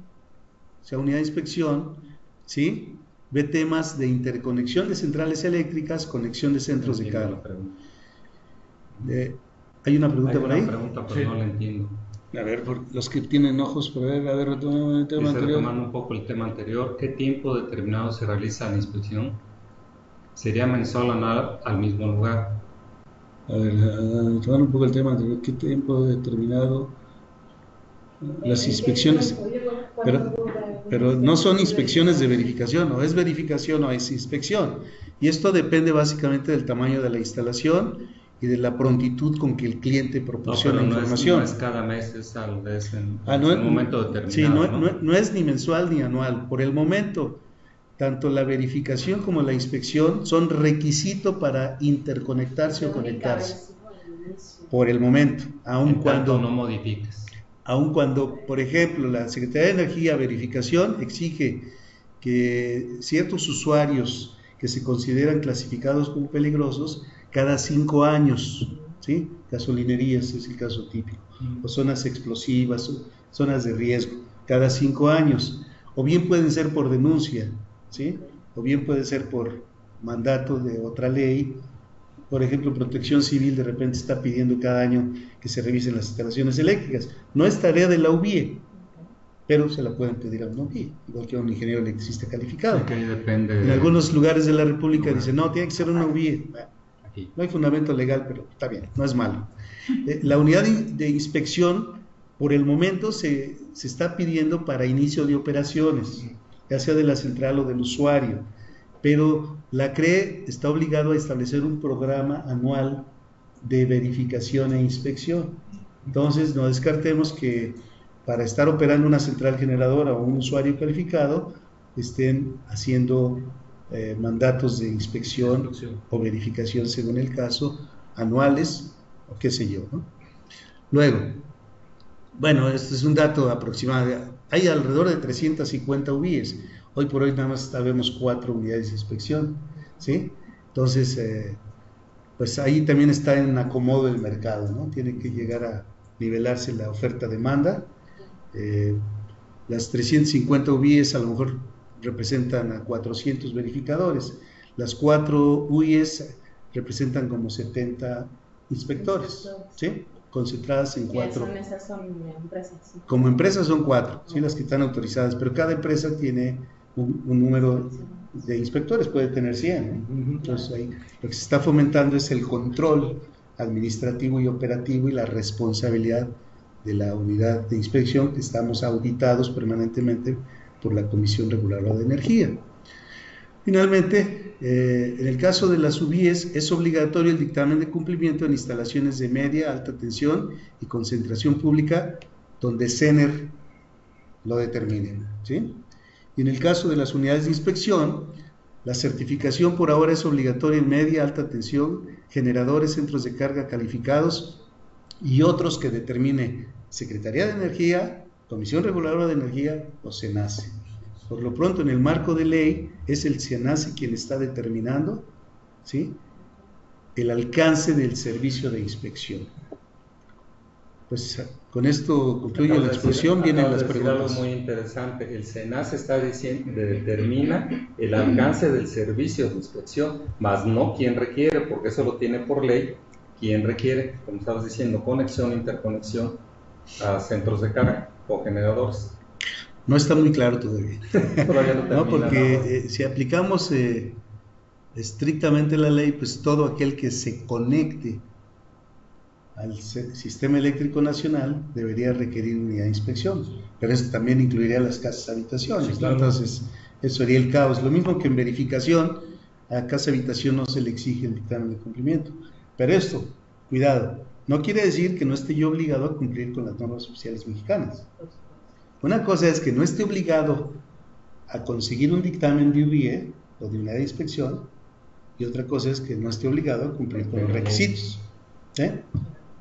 o sea, unidad de inspección, ¿sí?, ve temas de interconexión de centrales eléctricas, conexión de centros de carga. ¿Hay una pregunta por ahí? Hay una pregunta, pero sí, no la entiendo. A ver, por los que tienen ojos, por ver, a ver, retomando el tema anterior. Retomando un poco el tema anterior, ¿qué tiempo determinado se realiza la inspección? ¿Sería mensual o anual al mismo lugar? A ver, retomando un poco el tema anterior, ¿qué tiempo determinado? Las inspecciones, pero no son inspecciones de verificación, o es verificación o es inspección. Y esto depende básicamente del tamaño de la instalación y de la prontitud con que el cliente proporciona información. No es cada mes, es tal vez en un momento determinado. Sí, no es ni mensual ni anual. Por el momento, tanto la verificación como la inspección son requisito para interconectarse o conectarse. Por el momento, aun cuando no modifiques. Aun cuando, por ejemplo, la Secretaría de Energía Verificación exige que ciertos usuarios que se consideran clasificados como peligrosos, cada 5 años, ¿sí?, gasolinerías es el caso típico, o zonas explosivas, o zonas de riesgo, cada 5 años, o bien pueden ser por denuncia, ¿sí?, o bien puede ser por mandato de otra ley. Por ejemplo, Protección Civil de repente está pidiendo cada año que se revisen las instalaciones eléctricas. No es tarea de la UBIE, pero se la pueden pedir a una UBIE, igual que a un ingeniero electricista calificado. Okay, depende en algunos lugares de la República dicen, no, tiene que ser una UBIE. No hay fundamento legal, pero está bien, no es malo. La unidad de inspección, por el momento, se está pidiendo para inicio de operaciones, ya sea de la central o del usuario, pero la CRE está obligado a establecer un programa anual de verificación e inspección. Entonces, no descartemos que para estar operando una central generadora o un usuario calificado estén haciendo mandatos de inspección o verificación, según el caso, anuales o qué sé yo, ¿no? Luego, bueno, este es un dato aproximado. Hay alrededor de 350 UBIEs. Hoy por hoy nada más sabemos 4 unidades de inspección, ¿sí? Entonces, pues ahí también está en acomodo el mercado, ¿no? Tiene que llegar a nivelarse la oferta-demanda. Las 350 UBIEs a lo mejor representan a 400 verificadores. Las 4 UIEs representan como 70 inspectores, ¿sí?, concentradas en 4. Son empresas, ¿sí? Como empresas son 4, ¿sí?, las que están autorizadas, pero cada empresa tiene un número de inspectores, puede tener 100, ¿no? Entonces ahí lo que se está fomentando es el control administrativo y operativo y la responsabilidad de la unidad de inspección, que estamos auditados permanentemente por la Comisión Reguladora de Energía. Finalmente, en el caso de las UBIES, es obligatorio el dictamen de cumplimiento en instalaciones de media, alta tensión y concentración pública, donde CENER lo determine, ¿sí? Y en el caso de las unidades de inspección, la certificación por ahora es obligatoria en media, alta tensión, generadores, centros de carga calificados y otros que determine Secretaría de Energía, Comisión Reguladora de Energía o SENACE. Por lo pronto, en el marco de ley, es el SENACE quien está determinando, ¿sí?, el alcance del servicio de inspección. Pues con esto concluyo la exposición, vienen las preguntas. Algo muy interesante, el SENACE está diciendo, determina el alcance del servicio de inspección, más no quién requiere, porque eso lo tiene por ley, quién requiere, como estabas diciendo, conexión, interconexión a centros de carga o generadores. No está muy claro todavía. Todavía no termina, no, porque si aplicamos estrictamente la ley, pues todo aquel que se conecte al sistema eléctrico nacional debería requerir unidad de inspección, pero eso también incluiría las casas habitaciones, sí, claro. Entonces eso sería el caos. Lo mismo que en verificación, a casa habitación no se le exige el dictamen de cumplimiento, pero esto, cuidado, no quiere decir que no esté yo obligado a cumplir con las normas oficiales mexicanas. Una cosa es que no esté obligado a conseguir un dictamen de UBIE o de unidad de inspección, y otra cosa es que no esté obligado a cumplir con los requisitos.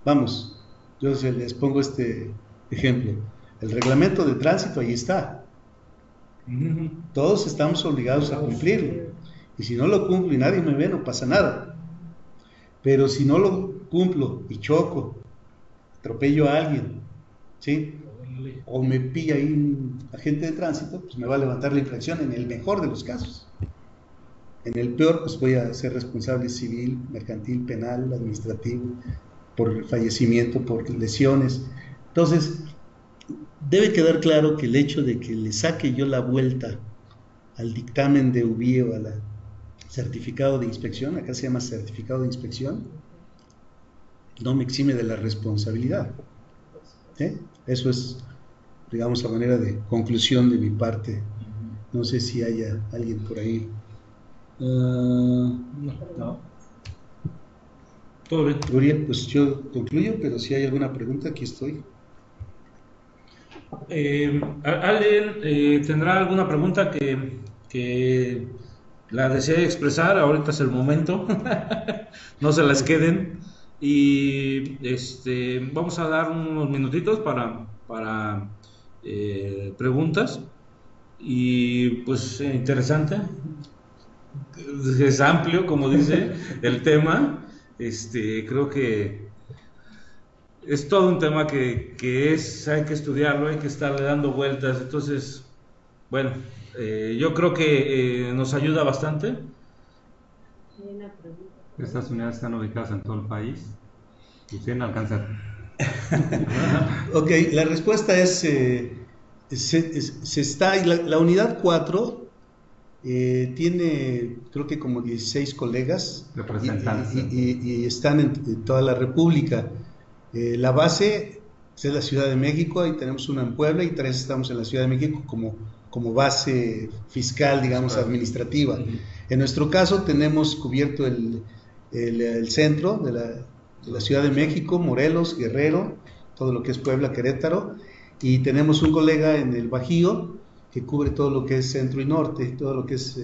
Vamos, yo les pongo este ejemplo. El reglamento de tránsito ahí está. Todos estamos obligados a cumplirlo. Y si no lo cumplo y nadie me ve, no pasa nada. Pero si no lo cumplo y choco, atropello a alguien, ¿sí?, o me pilla ahí un agente de tránsito, pues me va a levantar la infracción en el mejor de los casos. En el peor, pues voy a ser responsable civil, mercantil, penal, administrativo, por fallecimiento, por lesiones. Entonces, debe quedar claro que el hecho de que le saque yo la vuelta al dictamen de UBIE o al certificado de inspección, acá se llama certificado de inspección, no me exime de la responsabilidad. Eso es, digamos, a manera de conclusión de mi parte. No sé si haya alguien por ahí. No. Todo bien. Uriel, pues yo concluyo, pero si hay alguna pregunta, aquí estoy. ¿Alguien tendrá alguna pregunta que la desee expresar? Ahorita es el momento. No se las queden. Y vamos a dar unos minutitos para preguntas. Y pues interesante. Es amplio, como dice el tema. Creo que es todo un tema que hay que estudiarlo, hay que estarle dando vueltas. Entonces, bueno, yo creo que nos ayuda bastante. Estas unidades están ubicadas en todo el país. ¿Usted no alcanza? Ok, la respuesta es, la unidad 4 tiene, creo que como 16 colegas representantes y están en toda la República. La base es la Ciudad de México, ahí tenemos una en Puebla y 3 estamos en la Ciudad de México como base fiscal, digamos, administrativa. En nuestro caso tenemos cubierto el centro de la Ciudad de México, Morelos, Guerrero, todo lo que es Puebla, Querétaro, y tenemos un colega en el Bajío que cubre todo lo que es centro y norte, todo lo que es,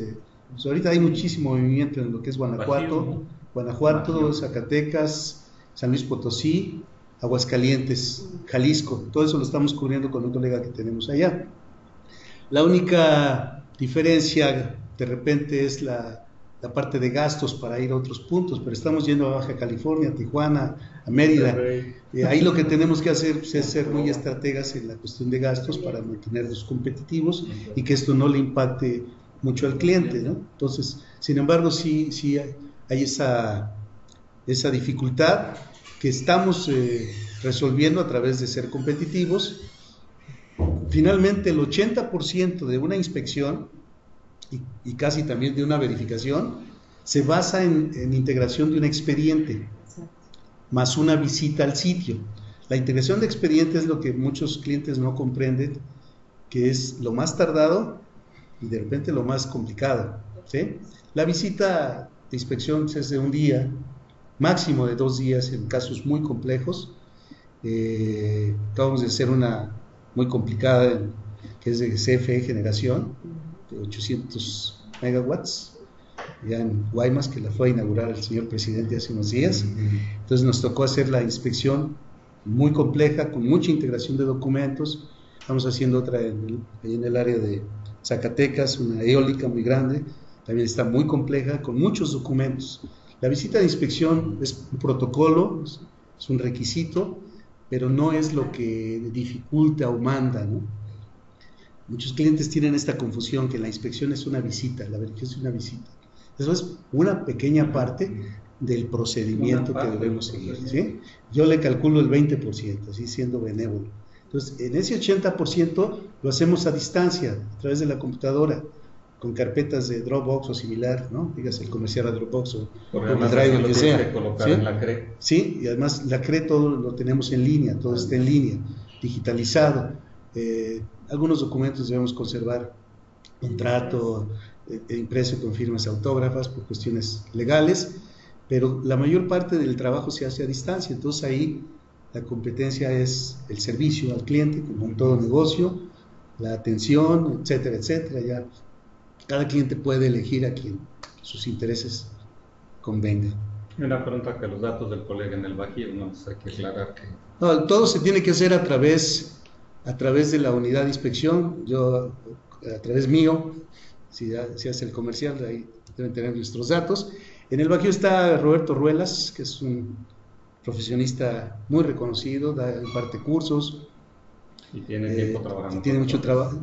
pues ahorita hay muchísimo movimiento en lo que es Guanajuato, Zacatecas, San Luis Potosí, Aguascalientes, Jalisco, todo eso lo estamos cubriendo con un colega que tenemos allá. La única diferencia de repente es la parte de gastos para ir a otros puntos, pero estamos yendo a Baja California, a Tijuana, a Mérida. Ahí lo que tenemos que hacer es ser muy estrategas en la cuestión de gastos para mantenerlos competitivos y que esto no le impacte mucho al cliente, ¿no? Entonces, sin embargo, sí hay esa dificultad que estamos resolviendo a través de ser competitivos. Finalmente, el 80% de una inspección y casi también de una verificación, se basa en integración de un expediente más una visita al sitio. La integración de expediente es lo que muchos clientes no comprenden, que es lo más tardado y de repente lo más complicado, ¿sí? La visita de inspección es de un día, máximo de 2 días en casos muy complejos. Acabamos de hacer una muy complicada que es de CFE generación, de 800 megawatts, ya en Guaymas, que la fue a inaugurar el señor presidente hace unos días. Entonces nos tocó hacer la inspección muy compleja, con mucha integración de documentos. Estamos haciendo otra ahí en el área de Zacatecas, una eólica muy grande, también está muy compleja, con muchos documentos. La visita de inspección es un protocolo, es un requisito, pero no es lo que dificulta o manda, ¿no? Muchos clientes tienen esta confusión, que la inspección es una visita, la verificación es una visita. Eso es una pequeña parte del procedimiento que debemos seguir, ¿sí? Yo le calculo el 20%, así siendo benévolo. Entonces, en ese 80% lo hacemos a distancia, a través de la computadora, con carpetas de Dropbox o similar, ¿no? Dígase el comercial a Dropbox o Google Drive, lo que sea. Que colocar, ¿sí?, en la CRE. Sí, y además la CRE todo lo tenemos en línea, todo está en línea, digitalizado. Algunos documentos debemos conservar, contrato impreso con firmas autógrafas por cuestiones legales, pero la mayor parte del trabajo se hace a distancia. Entonces ahí la competencia es el servicio al cliente, como en todo negocio, la atención, etcétera, etcétera. Ya cada cliente puede elegir a quien sus intereses convengan. Una pregunta, que los datos del colega en el Bajío, ¿no? Hay que aclarar que... No, todo se tiene que hacer a través de la unidad de inspección. Yo, a través mío, si hace el comercial, ahí deben tener nuestros datos. En el Bajío está Roberto Ruelas, que es un profesionista muy reconocido, imparte cursos. Y tiene tiempo trabajando. Tiene mucho trabajo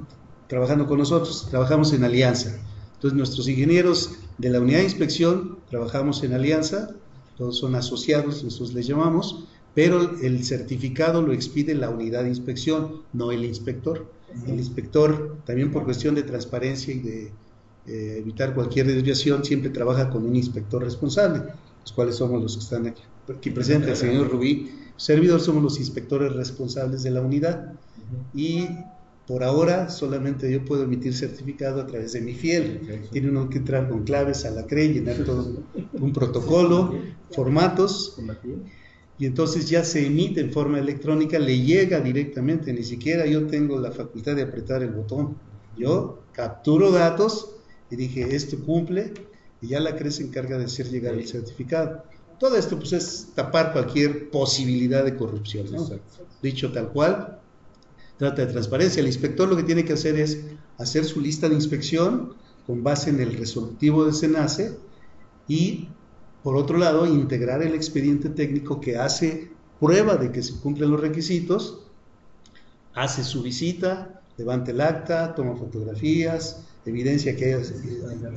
trabajando con nosotros. Trabajamos en alianza. Entonces, nuestros ingenieros de la unidad de inspección trabajamos en alianza, todos son asociados, nosotros les llamamos, pero el certificado lo expide la unidad de inspección, no el inspector. El inspector, también por cuestión de transparencia y de evitar cualquier desviación, siempre trabaja con un inspector responsable, los cuales somos los que están aquí presentes, el señor Rubí, servidor, somos los inspectores responsables de la unidad. Y por ahora solamente yo puedo emitir certificado a través de mi fiel. Tiene uno que entrar con claves a la CRE, llenar todo un protocolo, formatos, y entonces ya se emite en forma electrónica, le llega directamente, ni siquiera yo tengo la facultad de apretar el botón. Yo capturo datos y dije, esto cumple, y ya la CRE se encarga de hacer llegar el certificado. Todo esto pues es tapar cualquier posibilidad de corrupción, ¿no? Dicho tal cual, trata de transparencia. El inspector lo que tiene que hacer es hacer su lista de inspección con base en el resolutivo de SENACE y, por otro lado, integrar el expediente técnico que hace prueba de que se cumplen los requisitos, hace su visita, levanta el acta, toma fotografías, evidencia que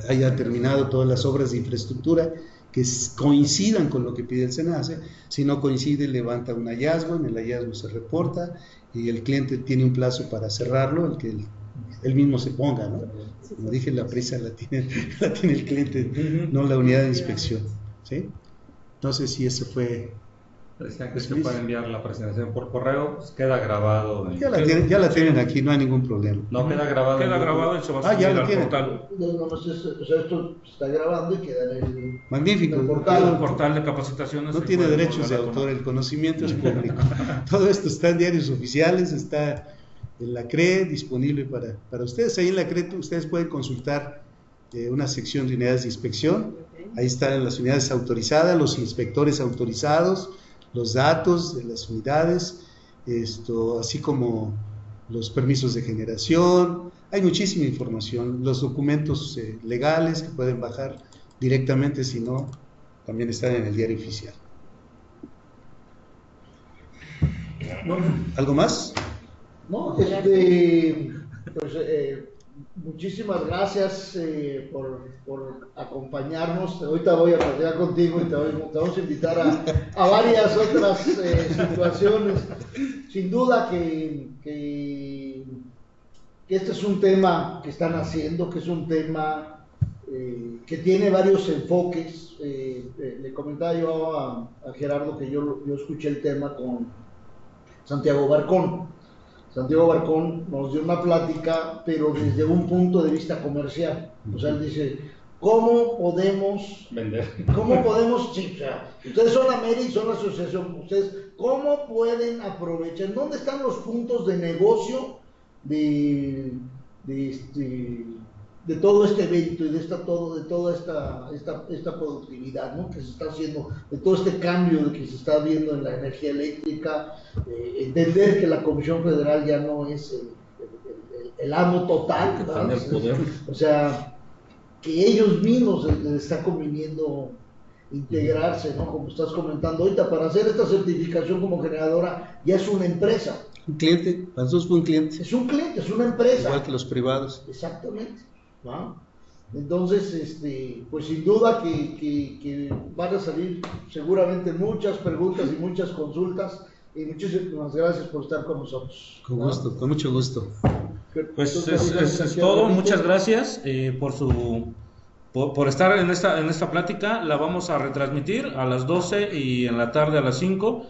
haya terminado todas las obras de infraestructura que coincidan con lo que pide el SENACE. Si no coincide, levanta un hallazgo, en el hallazgo se reporta y el cliente tiene un plazo para cerrarlo, el que él mismo se ponga, ¿no? Como dije, la prisa la tiene el cliente, no la unidad de inspección, ¿sí? Entonces, si eso fue... Decían que se puede enviar la presentación por correo, pues queda grabado. Ya la tienen aquí, no hay ningún problema. No, queda grabado. Queda grabado y se va a subir ya lo al tienen. portal. No, o sea, esto está grabando y queda en el... Magnífico. El portal. El portal de capacitaciones. No se tiene puede derechos de volver a autor, tomar. el conocimiento es público. Todo esto está en diarios oficiales, está en la CRE, disponible para ustedes. Ahí en la CRE ustedes pueden consultar una sección de unidades de inspección. Ahí están las unidades autorizadas, los inspectores autorizados, los datos de las unidades, así como los permisos de generación. Hay muchísima información, los documentos legales que pueden bajar directamente, si no, también están en el diario oficial. ¿Algo más? No, pues, muchísimas gracias por acompañarnos. Ahorita voy a platicar contigo y te vamos a invitar a varias otras situaciones. Sin duda que que este es un tema que están haciendo, que es un tema que tiene varios enfoques. Le comentaba yo a Gerardo que yo escuché el tema con Santiago Barcón. Santiago Barcón nos dio una plática, pero desde un punto de vista comercial. O sea, él dice, ¿cómo podemos vender? ¿Cómo podemos, sí, o sea, ustedes son la MERI, son la asociación, ustedes, ¿cómo pueden aprovechar? ¿Dónde están los puntos de negocio de todo este evento y de toda esta productividad, ¿no?, que se está haciendo, de todo este cambio que se está viendo en la energía eléctrica, entender que la Comisión Federal ya no es el amo total, ¿verdad? El poder. O sea, que ellos mismos les está conviniendo integrarse, ¿no? Como estás comentando ahorita, para hacer esta certificación como generadora ya es una empresa. Un cliente, para nosotros fue un cliente. Es un cliente, es una empresa. Igual que los privados. Exactamente, ¿no? Entonces, pues sin duda que van a salir seguramente muchas preguntas y muchas consultas, y muchísimas gracias por estar con nosotros. Con gusto, con mucho gusto. Pues es todo, muchas gracias por estar en esta plática. La vamos a retransmitir a las 12 y en la tarde a las 5,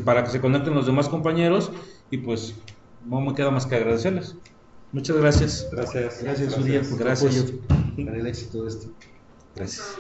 para que se conecten los demás compañeros, y pues no me queda más que agradecerles. Muchas gracias. Gracias. Gracias, Uriel, por tu Gracias. apoyo para el éxito de esto. Gracias.